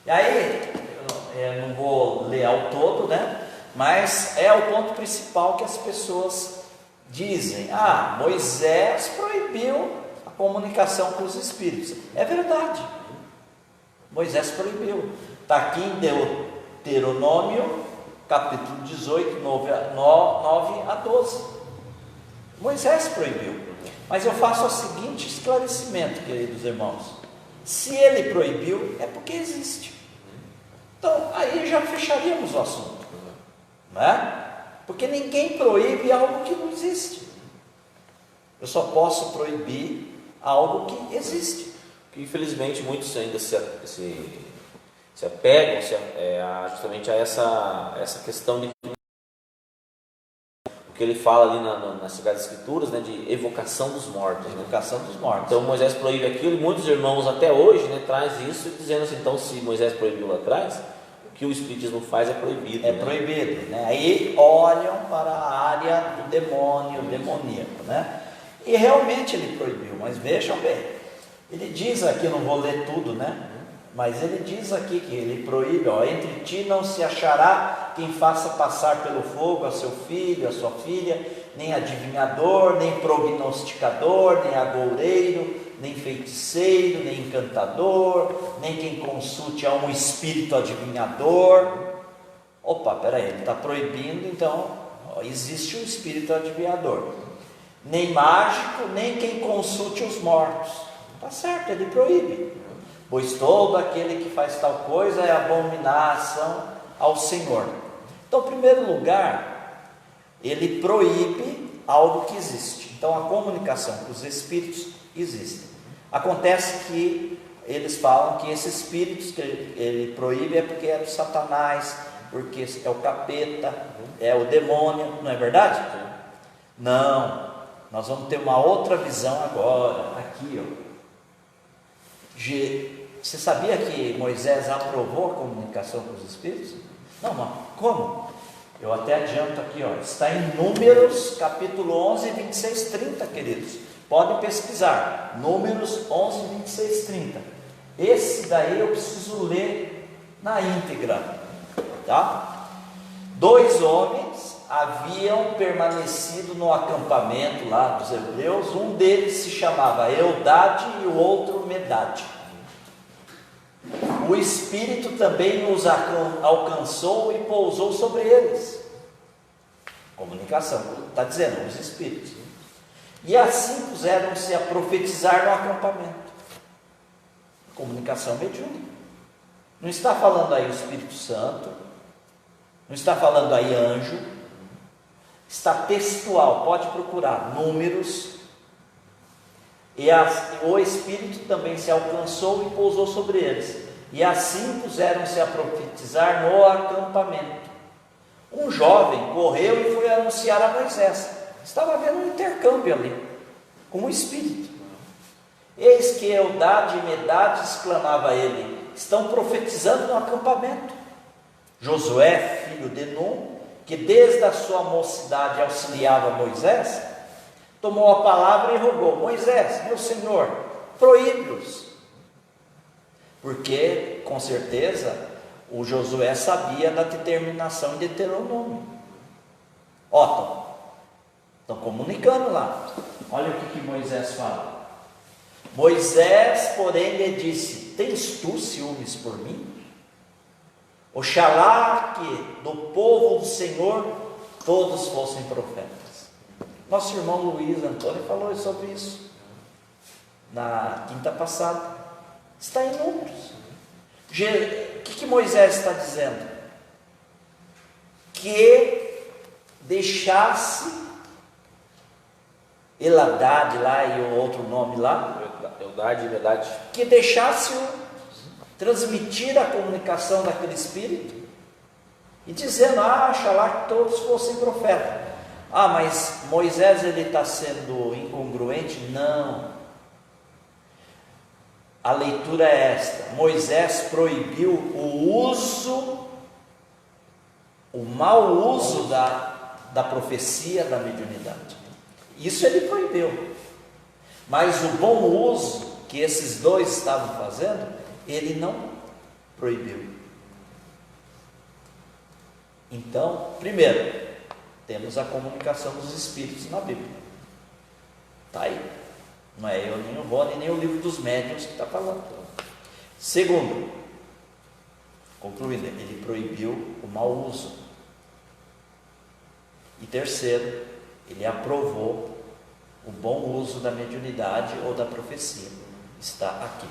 [SPEAKER 2] E aí, eu não vou ler ao todo, né? Mas é o ponto principal que as pessoas dizem: Moisés proibiu a comunicação com os espíritos. É verdade, Moisés proibiu. Está aqui em Deuteronômio, capítulo 18, 9 a 12. Moisés proibiu. Mas eu faço o seguinte esclarecimento, queridos irmãos: se ele proibiu, é porque existe. Então, aí já fecharíamos o assunto, não é? Porque ninguém proíbe algo que não existe. Eu só posso proibir algo que existe.
[SPEAKER 1] Infelizmente, muitos ainda se apegam justamente a essa questão de o que ele fala ali nas Sagradas Escrituras, né, de evocação dos mortos.
[SPEAKER 2] Evocação dos mortos.
[SPEAKER 1] Então Moisés proíbe aquilo, e muitos irmãos até hoje, né, traz isso, dizendo assim: então, se Moisés proibiu lá atrás, o que o Espiritismo faz é proibido.
[SPEAKER 2] É proibido, né? Aí olham para a área do demônio, demoníaco, né? E realmente ele proibiu, mas vejam bem, ele diz aqui, eu não vou ler tudo, né? Mas ele diz aqui que ele proíbe: entre ti não se achará quem faça passar pelo fogo a seu filho, a sua filha, nem adivinhador, nem prognosticador, nem agoureiro, nem feiticeiro, nem encantador, nem quem consulte a um espírito adivinhador. Opa, peraí, ele está proibindo, então existe um espírito adivinhador. Nem mágico, nem quem consulte os mortos. Está certo, ele proíbe. Pois todo aquele que faz tal coisa é abominação ao Senhor. Então, em primeiro lugar, ele proíbe algo que existe. Então, a comunicação com os espíritos existe. Acontece que eles falam que esses espíritos que ele proíbe é porque é do Satanás, porque é o capeta, é o demônio, não é verdade? Não, nós vamos ter uma outra visão agora, aqui, Você sabia que Moisés aprovou a comunicação com os espíritos? Não, mas como? Eu até adianto aqui, está em Números, capítulo 11, 26, 30, queridos. Podem pesquisar, Números 11, 26, 30. Esse daí eu preciso ler na íntegra, tá? 2 homens haviam permanecido no acampamento lá dos hebreus. Um deles se chamava Eldade e o outro Medade. O Espírito também os alcançou e pousou sobre eles. Comunicação, está dizendo, os Espíritos. E assim puseram-se a profetizar no acampamento. Comunicação mediúnica. Não está falando aí o Espírito Santo, não está falando aí anjo, está textual, pode procurar, Números. E o Espírito também se alcançou e pousou sobre eles. E assim puseram-se a profetizar no acampamento. Um jovem correu e foi anunciar a Moisés. Estava havendo um intercâmbio ali, com o Espírito. Eis que Eldade e Medade, exclamava ele, estão profetizando no acampamento. Josué, filho de Num, que desde a sua mocidade auxiliava Moisés, tomou a palavra e rogou: Moisés, meu senhor, proíbe-os. Porque, com certeza, o Josué sabia da determinação de Deuteronômio. Estão comunicando lá. Olha o que Moisés fala. Moisés, porém, lhe disse: tens tu ciúmes por mim? Oxalá que do povo do Senhor todos fossem profetas. Nosso irmão Luiz Antônio falou sobre isso na quinta passada. Está em Números. O que Moisés está dizendo? Que deixasse Eladad lá e o outro nome lá,
[SPEAKER 1] Eldad,
[SPEAKER 2] que deixasse-o transmitir a comunicação daquele espírito e dizendo, oxalá que todos fossem profetas. Mas Moisés ele está sendo incongruente? Não. A leitura é esta: Moisés proibiu o mau uso da profecia, da mediunidade. Isso ele proibiu. Mas o bom uso que esses dois estavam fazendo, ele não proibiu. Então, primeiro, temos a comunicação dos espíritos na Bíblia. Está aí. Não é eu, nem o Rony, nem o livro dos médiuns que está falando. Segundo, concluindo, ele proibiu o mau uso. E terceiro, ele aprovou o bom uso da mediunidade ou da profecia. Está aqui.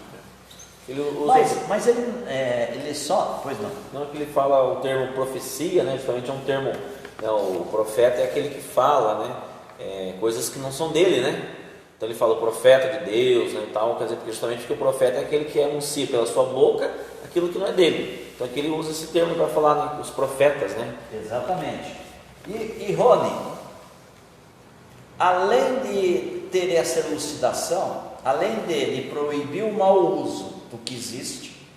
[SPEAKER 2] Mas ele só... Pois não.
[SPEAKER 1] Não, que ele fala o termo profecia, né? Justamente é um termo... Né, o profeta é aquele que fala, né? Coisas que não são dele, né? Então ele fala o profeta de Deus, né, e tal, quer dizer, porque justamente porque o profeta é aquele que anuncia pela sua boca aquilo que não é dele. Então aqui ele usa esse termo para falar, né, os profetas, né?
[SPEAKER 2] Exatamente. E Rony, além de ter essa elucidação, além dele proibir o mau uso do que existe,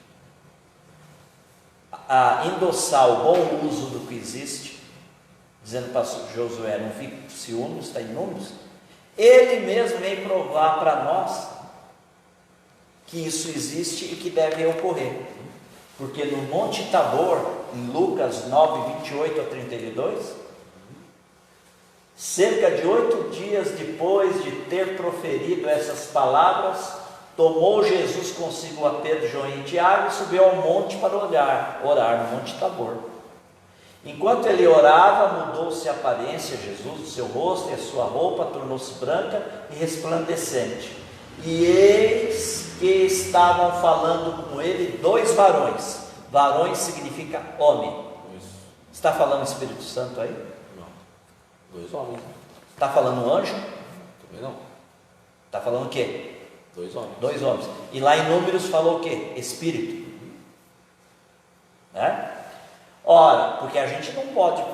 [SPEAKER 2] a endossar o bom uso do que existe, dizendo para Josué, não fique com ciúmes, está em Números, ele mesmo vem provar para nós que isso existe e que deve ocorrer. Porque no Monte Tabor, em Lucas 9, 28 a 32, cerca de 8 dias depois de ter proferido essas palavras, tomou Jesus consigo a Pedro, João e Tiago e subiu ao monte para orar no Monte Tabor. Enquanto ele orava, mudou-se a aparência, Jesus, o seu rosto e a sua roupa tornou-se branca e resplandecente. E eis que estavam falando com ele 2 varões. Varões significa homem. Está falando Espírito Santo aí?
[SPEAKER 1] Não. 2 homens.
[SPEAKER 2] Está falando anjo?
[SPEAKER 1] Também não.
[SPEAKER 2] Está falando o quê?
[SPEAKER 1] 2 homens.
[SPEAKER 2] 2 homens. E lá em Números falou o quê? Espírito. Né? Ora, porque a gente não pode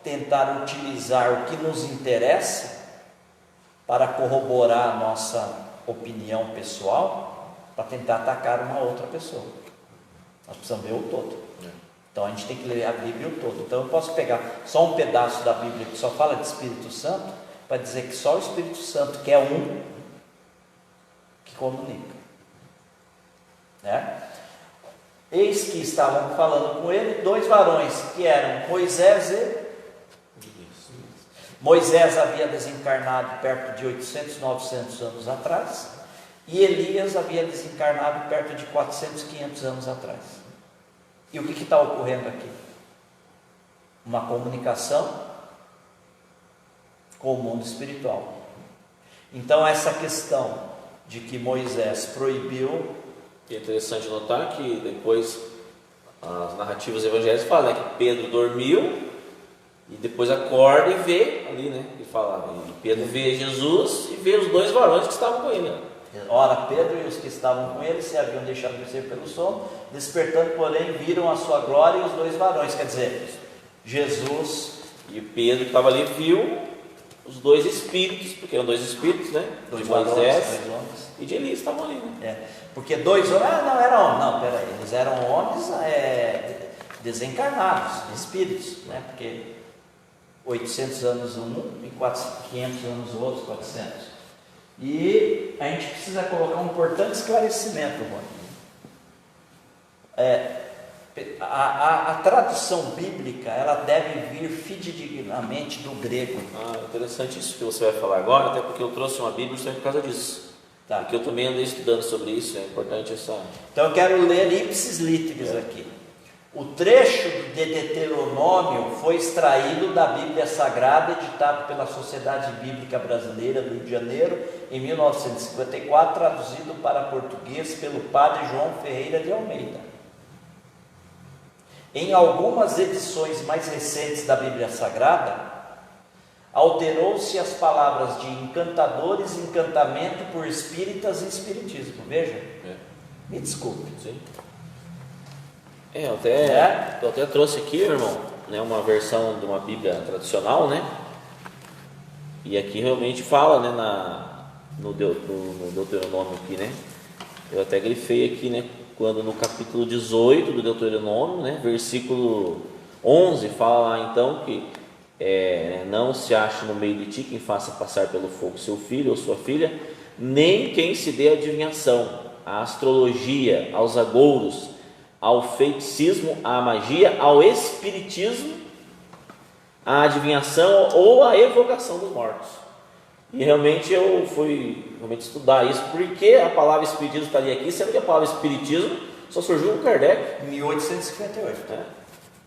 [SPEAKER 2] tentar utilizar o que nos interessa para corroborar a nossa opinião pessoal, para tentar atacar uma outra pessoa. Nós precisamos ver o todo. Então a gente tem que ler a Bíblia o todo. Então eu posso pegar só um pedaço da Bíblia que só fala de Espírito Santo, para dizer que só o Espírito Santo, que é um, que comunica. Né? Eis que estavam falando com ele 2 varões, que eram Moisés e... Moisés havia desencarnado perto de 800, 900 anos atrás, e Elias havia desencarnado perto de 400, 500 anos atrás. E o que está ocorrendo aqui? Uma comunicação com o mundo espiritual. Então essa questão de que Moisés proibiu...
[SPEAKER 1] E é interessante notar que depois as narrativas evangélicas falam, né, que Pedro dormiu e depois acorda e vê ali, né? E fala, e Pedro vê Jesus e vê os 2 varões que estavam com ele. Né?
[SPEAKER 2] Ora, Pedro e os que estavam com ele se haviam deixado descer pelo sono, despertando, porém, viram a sua glória e os 2 varões. Quer dizer, Jesus
[SPEAKER 1] e Pedro que estava ali viu os 2 espíritos, porque eram 2 espíritos, né?
[SPEAKER 2] 2
[SPEAKER 1] de Moisés,
[SPEAKER 2] varões, 2 homens.
[SPEAKER 1] E de Elias estavam ali, né?
[SPEAKER 2] Porque 2 homens, não eram homens, não, peraí, eles eram homens desencarnados, espíritos, né? Porque 800 anos um e 500 anos o outro, 400. E a gente precisa colocar um importante esclarecimento, Rony. A tradução bíblica, ela deve vir fidedignamente do grego.
[SPEAKER 1] Interessante isso que você vai falar agora, até porque eu trouxe uma Bíblia justamente por causa disso.
[SPEAKER 2] Tá.
[SPEAKER 1] Porque eu também andei estudando sobre isso, é importante essa...
[SPEAKER 2] Então eu quero ler ipsis literis aqui. O trecho de Deuteronômio foi extraído da Bíblia Sagrada, editado pela Sociedade Bíblica Brasileira do Rio de Janeiro, em 1954, traduzido para português pelo padre João Ferreira de Almeida. Em algumas edições mais recentes da Bíblia Sagrada, alterou-se as palavras de encantadores e encantamento por espíritas e espiritismo. Veja, me desculpe.
[SPEAKER 1] Sim. Eu até trouxe aqui, irmão, né, uma versão de uma Bíblia tradicional, né? E aqui realmente fala, né, no Deuteronômio aqui, né? Eu até grifei aqui, né? Quando no capítulo 18 do Deuteronômio, né, versículo 11, fala lá então que não se ache no meio de ti quem faça passar pelo fogo seu filho ou sua filha, nem quem se dê a adivinhação, a astrologia, aos agouros, ao feiticismo, à magia, ao espiritismo, à adivinhação ou à evocação dos mortos. E realmente eu fui estudar isso, porque a palavra espiritismo estaria aqui, sendo que a palavra espiritismo só surgiu com Kardec
[SPEAKER 2] em 1858.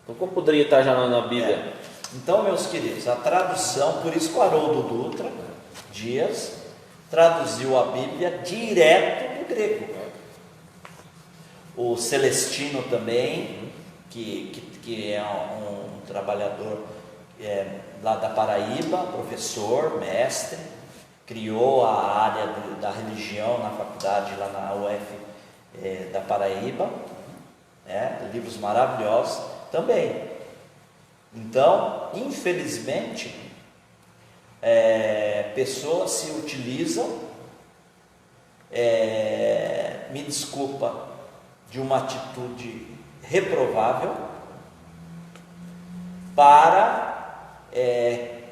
[SPEAKER 1] Então como poderia estar já na Bíblia?
[SPEAKER 2] Então, meus queridos, a tradução, por isso que o Haroldo Dutra Dias traduziu a Bíblia direto do grego. O Celestino também, que é um trabalhador lá da Paraíba, professor, mestre, criou a área da religião na faculdade lá na UF da Paraíba, livros maravilhosos também. Então, infelizmente, pessoas se utilizam, me desculpa, de uma atitude reprovável para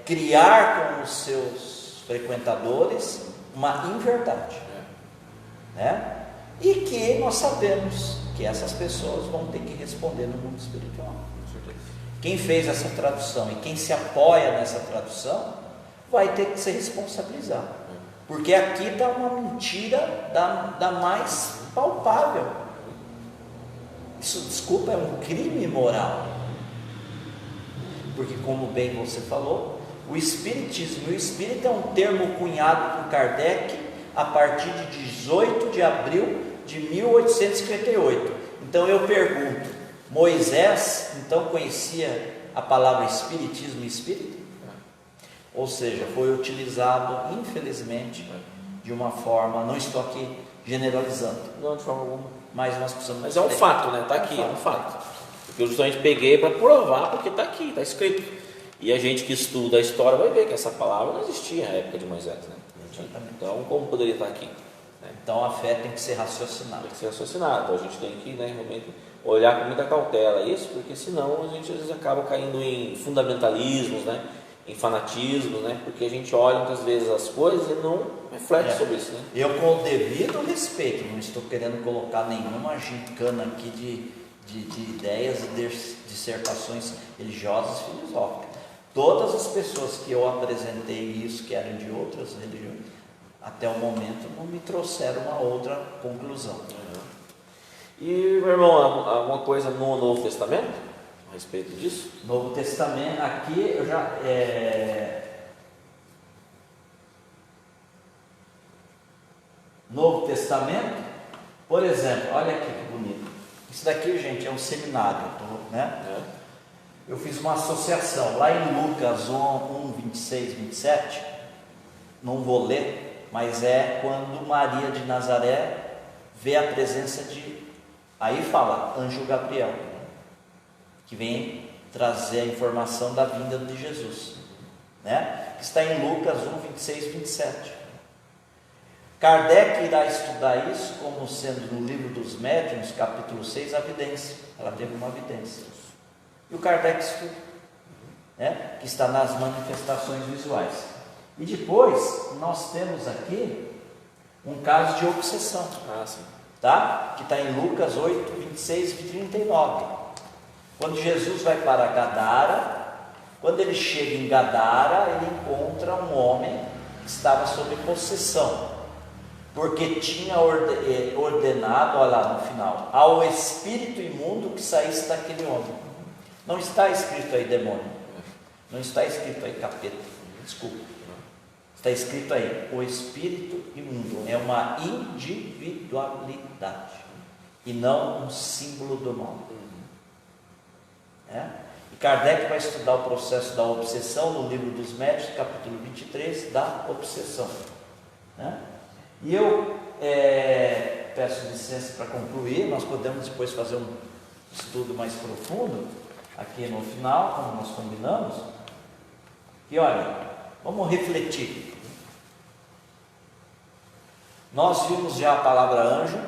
[SPEAKER 2] criar com os seus frequentadores uma inverdade, né? E que nós sabemos que essas pessoas vão ter que responder no mundo espiritual. Quem fez essa tradução e quem se apoia nessa tradução vai ter que se responsabilizar, porque aqui está uma mentira da mais palpável. Isso, desculpa, é um crime moral, porque, como bem você falou, o espiritismo e o espírito é um termo cunhado por Kardec a partir de 18 de abril de 1858. Então eu pergunto, Moisés então conhecia a palavra espiritismo e espírito? Ou seja, foi utilizado, infelizmente, de uma forma, não estou aqui generalizando,
[SPEAKER 1] Não, de forma alguma.
[SPEAKER 2] mas nós precisamos...
[SPEAKER 1] Mas é um fato, né? Está aqui, é um fato. Porque eu justamente peguei para provar, porque está aqui, está escrito. E a gente que estuda a história vai ver que essa palavra não existia na época de Moisés, né? Então, como poderia estar aqui?
[SPEAKER 2] Então a fé tem que ser raciocinada.
[SPEAKER 1] Tem que ser raciocinada. Então a gente tem que, né, realmente olhar com muita cautela isso, porque senão a gente às vezes acaba caindo em fundamentalismos, né? Em fanatismo, né? Porque a gente olha muitas vezes as coisas e não reflete sobre isso, né?
[SPEAKER 2] Eu, com o devido respeito, não estou querendo colocar nenhuma gincana aqui de ideias e dissertações religiosas e filosóficas. Todas as pessoas que eu apresentei isso, que eram de outras religiões, até o momento não me trouxeram uma outra conclusão.
[SPEAKER 1] E, meu irmão, alguma coisa no Novo Testamento a respeito disso?
[SPEAKER 2] Novo Testamento, aqui eu já... Novo Testamento, por exemplo, olha aqui que bonito. Isso daqui, gente, é um seminário, né? Eu fiz uma associação lá em Lucas 1, 26, 27. Não vou ler, mas é quando Maria de Nazaré vê a presença de... Aí fala, anjo Gabriel, que vem trazer a informação da vinda de Jesus, né? Que está em Lucas 1, 26, 27. Kardec irá estudar isso como sendo no livro dos médiuns, capítulo 6, a vidência. Ela teve uma vidência. E o Kardec estuda, né? Que está nas manifestações visuais. E depois, nós temos aqui um caso de obsessão.
[SPEAKER 1] Sim.
[SPEAKER 2] Tá? Que está em Lucas 8, 26 e 39. Quando Jesus vai para Gadara, quando ele chega em Gadara, ele encontra um homem que estava sob possessão. porque tinha ordenado, olha lá no final, ao espírito imundo que saísse daquele homem. Não está escrito aí demônio, não está escrito aí capeta, desculpa, está escrito aí o espírito imundo, é uma individualidade e não um símbolo do mal. E Kardec vai estudar o processo da obsessão no livro dos Médiuns, capítulo 23, da obsessão. E eu peço licença para concluir, nós podemos depois fazer um estudo mais profundo, aqui no final, como nós combinamos. E olha, vamos refletir. Nós vimos já a palavra anjo,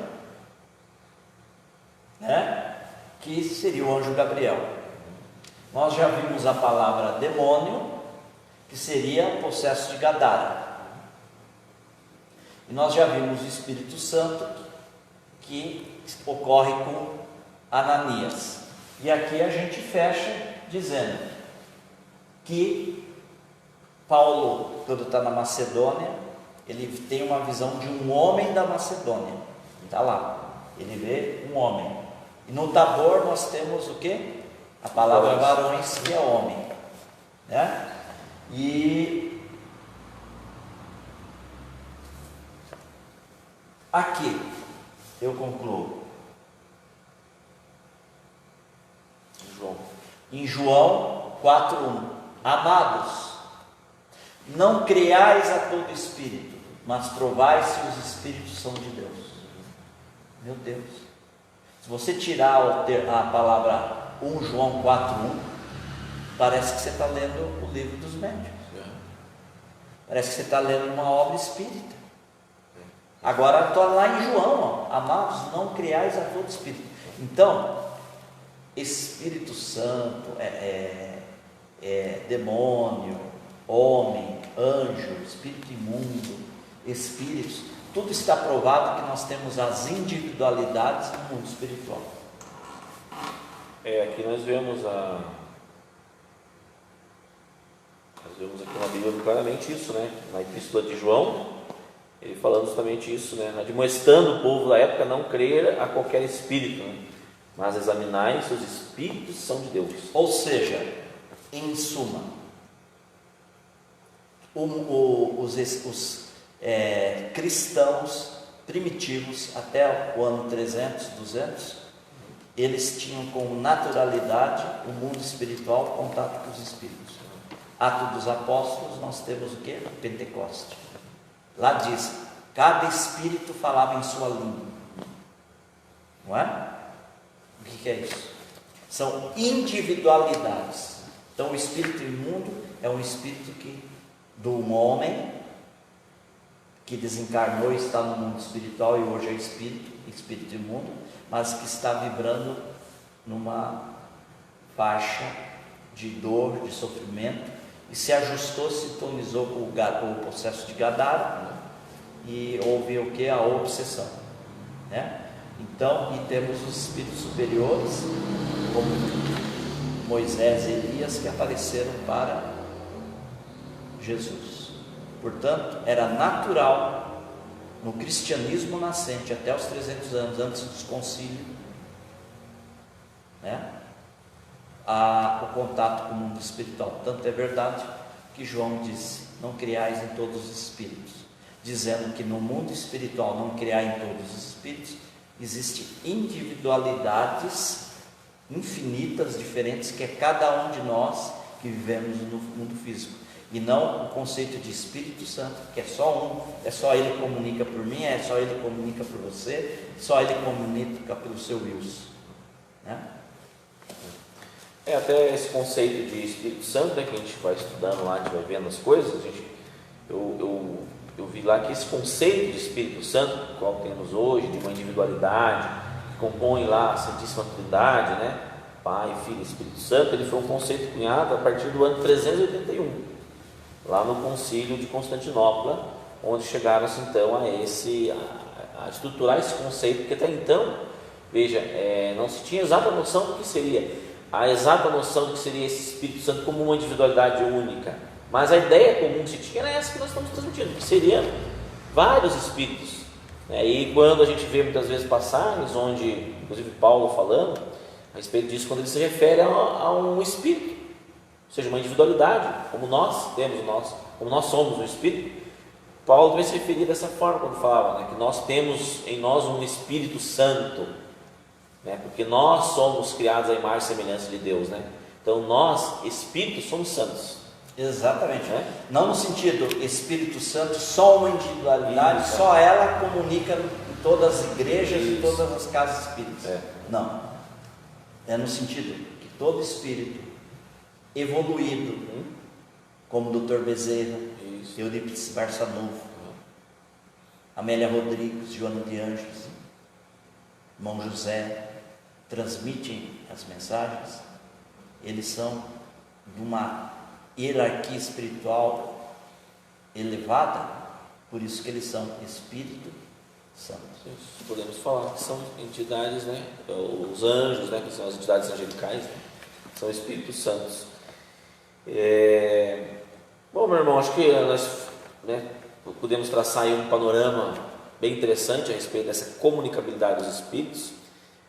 [SPEAKER 2] que seria o anjo Gabriel. Nós já vimos a palavra demônio, que seria o possesso de Gadara. E nós já vimos o Espírito Santo, que ocorre com Ananias. E aqui a gente fecha dizendo que Paulo, quando está na Macedônia, ele tem uma visão de um homem da Macedônia. Está lá, ele vê um homem. E no Tabor nós temos o quê? A palavra varões, que é homem. E aqui eu concluo. Em João 4:1: Amados, não creais a todo espírito, mas provai se os espíritos são de Deus. Meu Deus, se você tirar a palavra 1 João 4:1, parece que você está lendo o livro dos médiuns, parece que você está lendo uma obra espírita. Agora estou lá em João, amados, não criais a todo espírito. Então, Espírito Santo, demônio, homem, anjo, espírito imundo, espíritos, tudo está provado que nós temos as individualidades no mundo espiritual.
[SPEAKER 1] Aqui nós vemos aqui na Bíblia claramente isso, na Epístola de João, ele falando justamente isso, admoestando o povo da época a não crer a qualquer espírito, mas examinai se os espíritos são de Deus.
[SPEAKER 2] Ou seja, em suma, os cristãos primitivos até o ano 300, 200, eles tinham com naturalidade o mundo espiritual, contato com os espíritos. Atos dos Apóstolos, nós temos o que? Pentecoste. Lá diz, cada espírito falava em sua língua. Não é? O que é isso? São individualidades. Então o espírito imundo é um espírito de um homem que desencarnou e está no mundo espiritual e hoje é espírito imundo, mas que está vibrando numa faixa de dor, de sofrimento, e se ajustou, sintonizou com o processo de Gadara, e houve o que? A obsessão, Então, e temos os espíritos superiores, como Moisés e Elias, que apareceram para Jesus. Portanto, era natural no cristianismo nascente, até os 300 anos antes dos concílios, o contato com o mundo espiritual. Tanto é verdade que João disse, não criais em todos os espíritos, dizendo que no mundo espiritual não criar em todos os espíritos, existem individualidades infinitas, diferentes, que é cada um de nós que vivemos no mundo físico, e não o conceito de Espírito Santo, que é só um, é só ele que comunica por mim, é só ele que comunica por você, só ele comunica pelo seu Wilson,
[SPEAKER 1] Até esse conceito de Espírito Santo, que a gente vai estudando lá, a gente vai vendo as coisas, eu vi lá que esse conceito de Espírito Santo, qual temos hoje, de uma individualidade, que compõe lá a Santíssima Trindade, Pai, Filho e Espírito Santo, ele foi um conceito cunhado a partir do ano 381, lá no Concílio de Constantinopla, onde chegaram-se então a estruturar esse conceito, porque até então, veja, não se tinha exata noção do que seria, a exata noção do que seria esse Espírito Santo como uma individualidade única, mas a ideia comum que se tinha era essa que nós estamos transmitindo, que seriam vários espíritos E quando a gente vê muitas vezes passagens onde, inclusive Paulo falando a respeito disso, quando ele se refere a um espírito, ou seja, uma individualidade, como nós temos como nós somos um espírito, Paulo também se referia dessa forma quando falava, que nós temos em nós um Espírito Santo, porque nós somos criados à imagem e semelhança de Deus, Então nós, espíritos, somos santos.
[SPEAKER 2] Exatamente. Não no sentido Espírito Santo, só uma individualidade, isso, só ela comunica em todas as igrejas e todas as casas espíritas. Não. É no sentido que todo espírito evoluído, como o Dr. Bezerra, Eurípides Barçanufo, Amélia Rodrigues, Joana de Anjos, irmão José, transmitem as mensagens. Eles são de uma hierarquia espiritual elevada, por isso que eles são Espírito Santo.
[SPEAKER 1] Podemos falar que são entidades, os anjos, que são as entidades angelicais, são Espíritos Santos. Bom, meu irmão, acho que nós podemos traçar aí um panorama bem interessante a respeito dessa comunicabilidade dos Espíritos,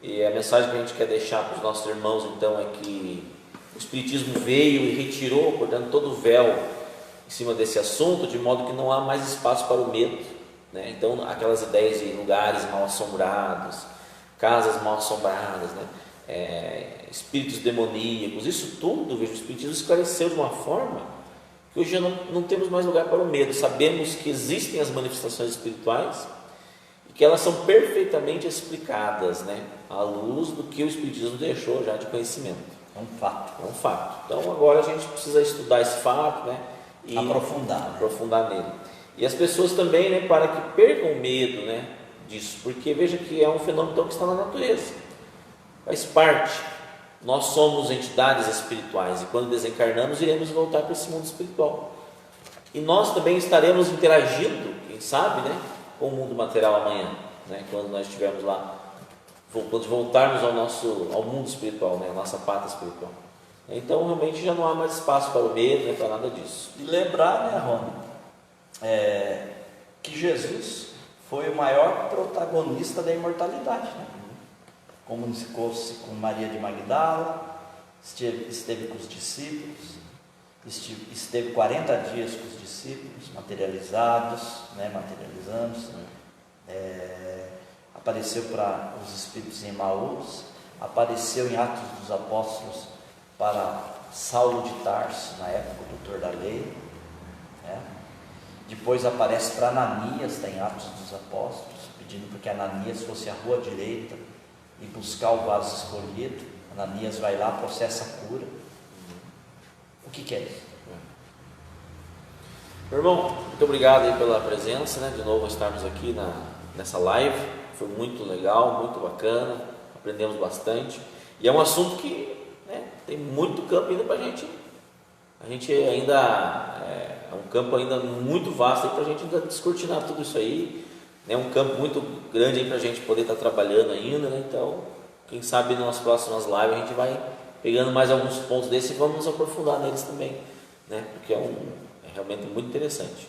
[SPEAKER 1] e a mensagem que a gente quer deixar para os nossos irmãos então é que o Espiritismo veio e retirou, portanto, todo o véu em cima desse assunto, de modo que não há mais espaço para o medo, Então aquelas ideias de lugares mal assombrados, casas mal assombradas, espíritos demoníacos, isso tudo, veja, o Espiritismo esclareceu de uma forma que hoje já não temos mais lugar para o medo. Sabemos que existem as manifestações espirituais e que elas são perfeitamente explicadas, à luz do que o Espiritismo deixou já de conhecimento.
[SPEAKER 2] É um fato.
[SPEAKER 1] É um fato. Então agora a gente precisa estudar esse fato, e
[SPEAKER 2] aprofundar
[SPEAKER 1] nele. E as pessoas também, para que percam o medo, disso, porque veja que é um fenômeno então, que está na natureza, faz parte. Nós somos entidades espirituais e quando desencarnamos iremos voltar para esse mundo espiritual. E nós também estaremos interagindo, quem sabe, com o mundo material amanhã, quando nós estivermos lá, quando voltarmos ao mundo espiritual, a nossa pátria espiritual. Então realmente já não há mais espaço para o medo, para nada disso.
[SPEAKER 2] E lembrar, Rony, que Jesus foi o maior protagonista da imortalidade, Comunicou-se com Maria de Magdala, esteve com os discípulos, esteve 40 dias com os discípulos, materializando, apareceu para os espíritos em Emaús, apareceu em Atos dos Apóstolos para Saulo de Tarso, na época o doutor da lei, depois aparece para Ananias, está em Atos dos Apóstolos, pedindo para que Ananias fosse à rua direita e buscar o vaso escolhido. Ananias vai lá, processa a cura. O que é isso?
[SPEAKER 1] Meu irmão, muito obrigado aí pela presença, de novo estarmos aqui nessa live, foi muito legal, muito bacana, aprendemos bastante, e é um assunto que tem muito campo ainda para a gente ainda, é um campo ainda muito vasto para a gente ainda descortinar tudo isso aí, é um campo muito grande para a gente poder estar trabalhando ainda, então quem sabe nas próximas lives a gente vai pegando mais alguns pontos desses e vamos nos aprofundar neles também, porque é realmente muito interessante.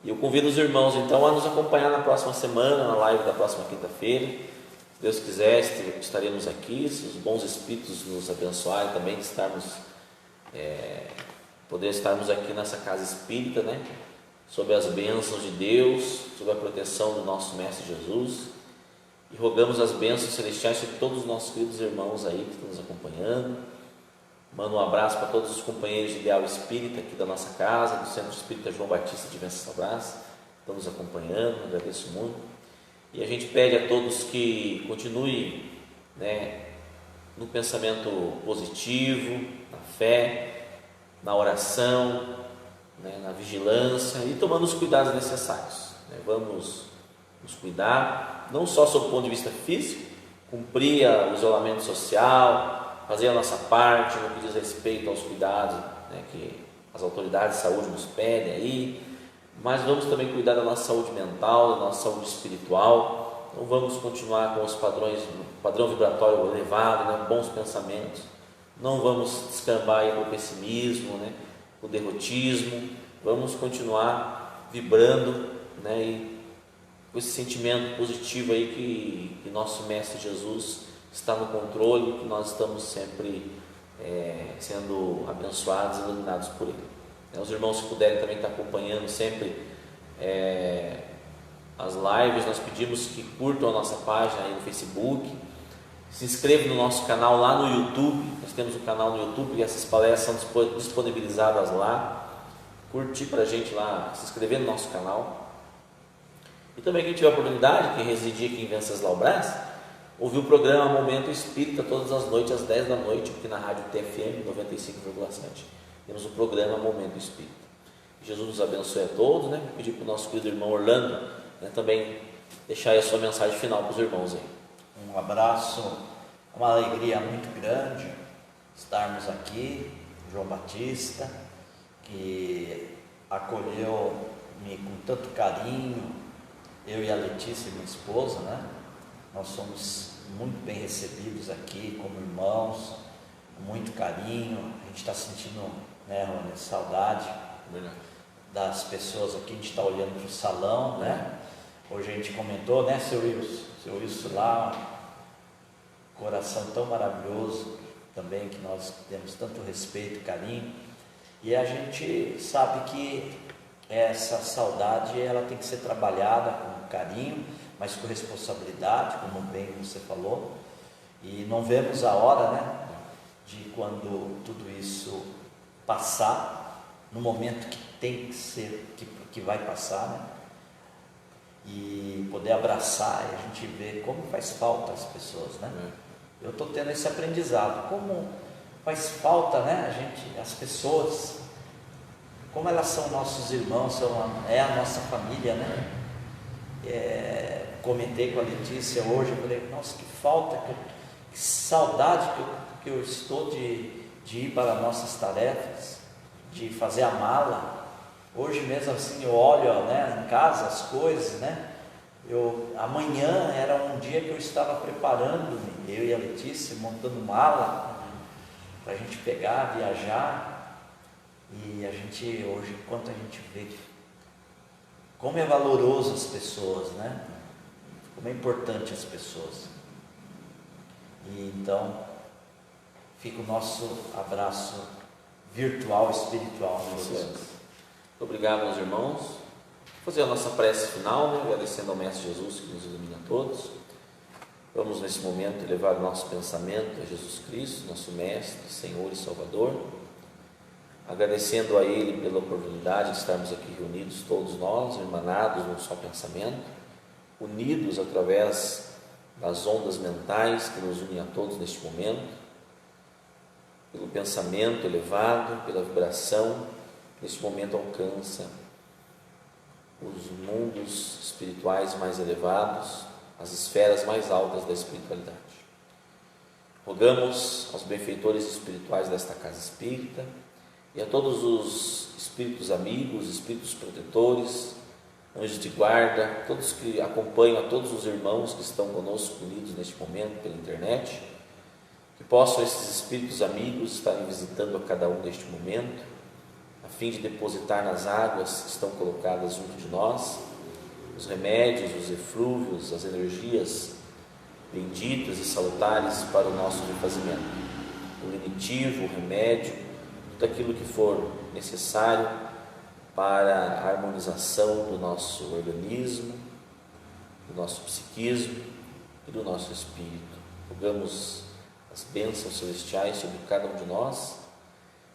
[SPEAKER 1] E eu convido os irmãos então a nos acompanhar na próxima semana, na live da próxima quinta-feira. Se Deus quiser, estaremos aqui, se os bons espíritos nos abençoarem também, de poder estarmos aqui nessa casa espírita, sob as bênçãos de Deus, sob a proteção do nosso Mestre Jesus, e rogamos as bênçãos celestiais sobre todos os nossos queridos irmãos aí que estão nos acompanhando. Mando um abraço para todos os companheiros de Ideal Espírita aqui da nossa casa, do Centro Espírita João Batista de Venceslau, estão nos acompanhando, agradeço muito. E a gente pede a todos que continuem no pensamento positivo, na fé, na oração, na vigilância e tomando os cuidados necessários. Vamos nos cuidar, não só sob o ponto de vista físico, cumprir o isolamento social, fazer a nossa parte no que diz respeito aos cuidados que as autoridades de saúde nos pedem aí, mas vamos também cuidar da nossa saúde mental, da nossa saúde espiritual. Então vamos continuar com os padrão vibratório elevado, bons pensamentos, não vamos descambar para o pessimismo, o derrotismo, vamos continuar vibrando e com esse sentimento positivo aí que nosso Mestre Jesus está no controle, que nós estamos sempre sendo abençoados e iluminados por Ele. Os irmãos que puderem também estar acompanhando sempre as lives, nós pedimos que curtam a nossa página aí no Facebook, se inscrevam no nosso canal lá no YouTube. Nós temos um canal no YouTube e essas palestras são disponibilizadas lá. Curtir para a gente lá, se inscrever no nosso canal. E também quem tiver a oportunidade, quem residir aqui em Venceslau Brás, ouvir o programa Momento Espírita todas as noites às 10 da noite aqui na Rádio TFM 95,7. Temos o programa Momento Espírita. Jesus nos abençoe a todos, né? Vou pedir para o nosso querido irmão Orlando, né, também deixar aí a sua mensagem final para os irmãos aí.
[SPEAKER 2] Um abraço, uma alegria muito grande estarmos aqui. João Batista, que acolheu-me com tanto carinho, eu e a Letícia, minha esposa, né? Nós somos muito bem recebidos aqui como irmãos, com muito carinho. A gente está sentindo, né, Rony, saudade das pessoas aqui. A gente está olhando para o salão, né? Hoje a gente comentou, né, seu Wilson lá, coração tão maravilhoso também, que nós temos tanto respeito, carinho, e a gente sabe que essa saudade ela tem que ser trabalhada com carinho, mas com responsabilidade, como bem você falou, e não vemos a hora, né, de quando tudo isso passar, no momento que tem que ser, que vai passar, né, e poder abraçar, e a gente vê como faz falta as pessoas, né? Eu estou tendo esse aprendizado, como faz falta, né, as pessoas, como elas são nossos irmãos, é a nossa família, né? Comentei com a Letícia hoje, eu falei, nossa, que falta, que saudade que eu estou de ir para nossas tarefas, de fazer a mala. Hoje mesmo assim eu olho, né, em casa as coisas, né? Amanhã era um dia que eu estava preparando-me, eu e a Letícia, montando mala para a gente pegar, viajar. E a gente hoje, enquanto a gente vê como é valoroso as pessoas, né? Como é importante as pessoas. E então fica o nosso abraço virtual, espiritual, né, Jesus?
[SPEAKER 1] Muito obrigado aos irmãos. Vou fazer a nossa prece final, né? Agradecendo ao Mestre Jesus que nos ilumina a todos. Vamos nesse momento elevar o nosso pensamento a Jesus Cristo, nosso Mestre, Senhor e Salvador, agradecendo a Ele pela oportunidade de estarmos aqui reunidos, todos nós, irmanados num só pensamento, unidos através das ondas mentais que nos unem a todos neste momento, pelo pensamento elevado, pela vibração, neste momento alcança os mundos espirituais mais elevados, as esferas mais altas da espiritualidade. Rogamos aos benfeitores espirituais desta casa espírita e a todos os espíritos amigos, espíritos protetores, anjos de guarda, todos que acompanham, a todos os irmãos que estão conosco unidos neste momento pela internet, que possam esses espíritos amigos estarem visitando a cada um neste momento, a fim de depositar nas águas que estão colocadas junto de nós, os remédios, os eflúvios, as energias benditas e salutares para o nosso refazimento, o lenitivo, o remédio, tudo aquilo que for necessário para a harmonização do nosso organismo, do nosso psiquismo e do nosso espírito. Rogamos as bênçãos celestiais sobre cada um de nós,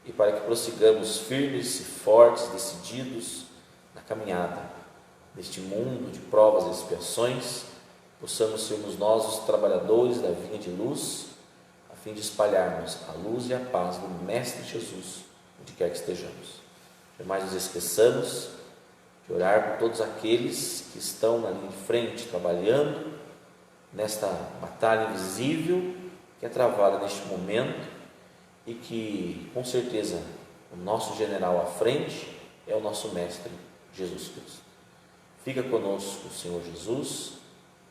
[SPEAKER 1] e para que prossigamos firmes e fortes, decididos na caminhada deste mundo de provas e expiações, possamos sermos nós os trabalhadores da vinha de luz, a fim de espalharmos a luz e a paz do Mestre Jesus, onde quer que estejamos. Jamais nos esqueçamos de orar por todos aqueles que estão na linha de frente, trabalhando nesta batalha invisível que é travada neste momento, e que, com certeza, o nosso general à frente é o nosso Mestre Jesus Cristo. Fica conosco, Senhor Jesus,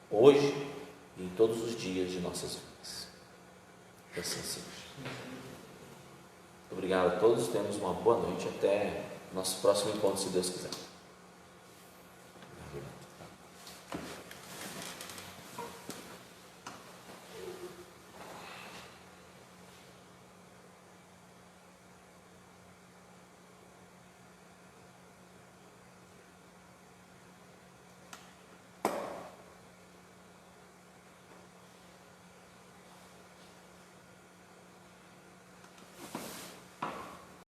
[SPEAKER 1] hoje e em todos os dias de nossas vidas. Que assim seja. Obrigado a todos, tenhamos uma boa noite, até nosso próximo encontro, se Deus quiser.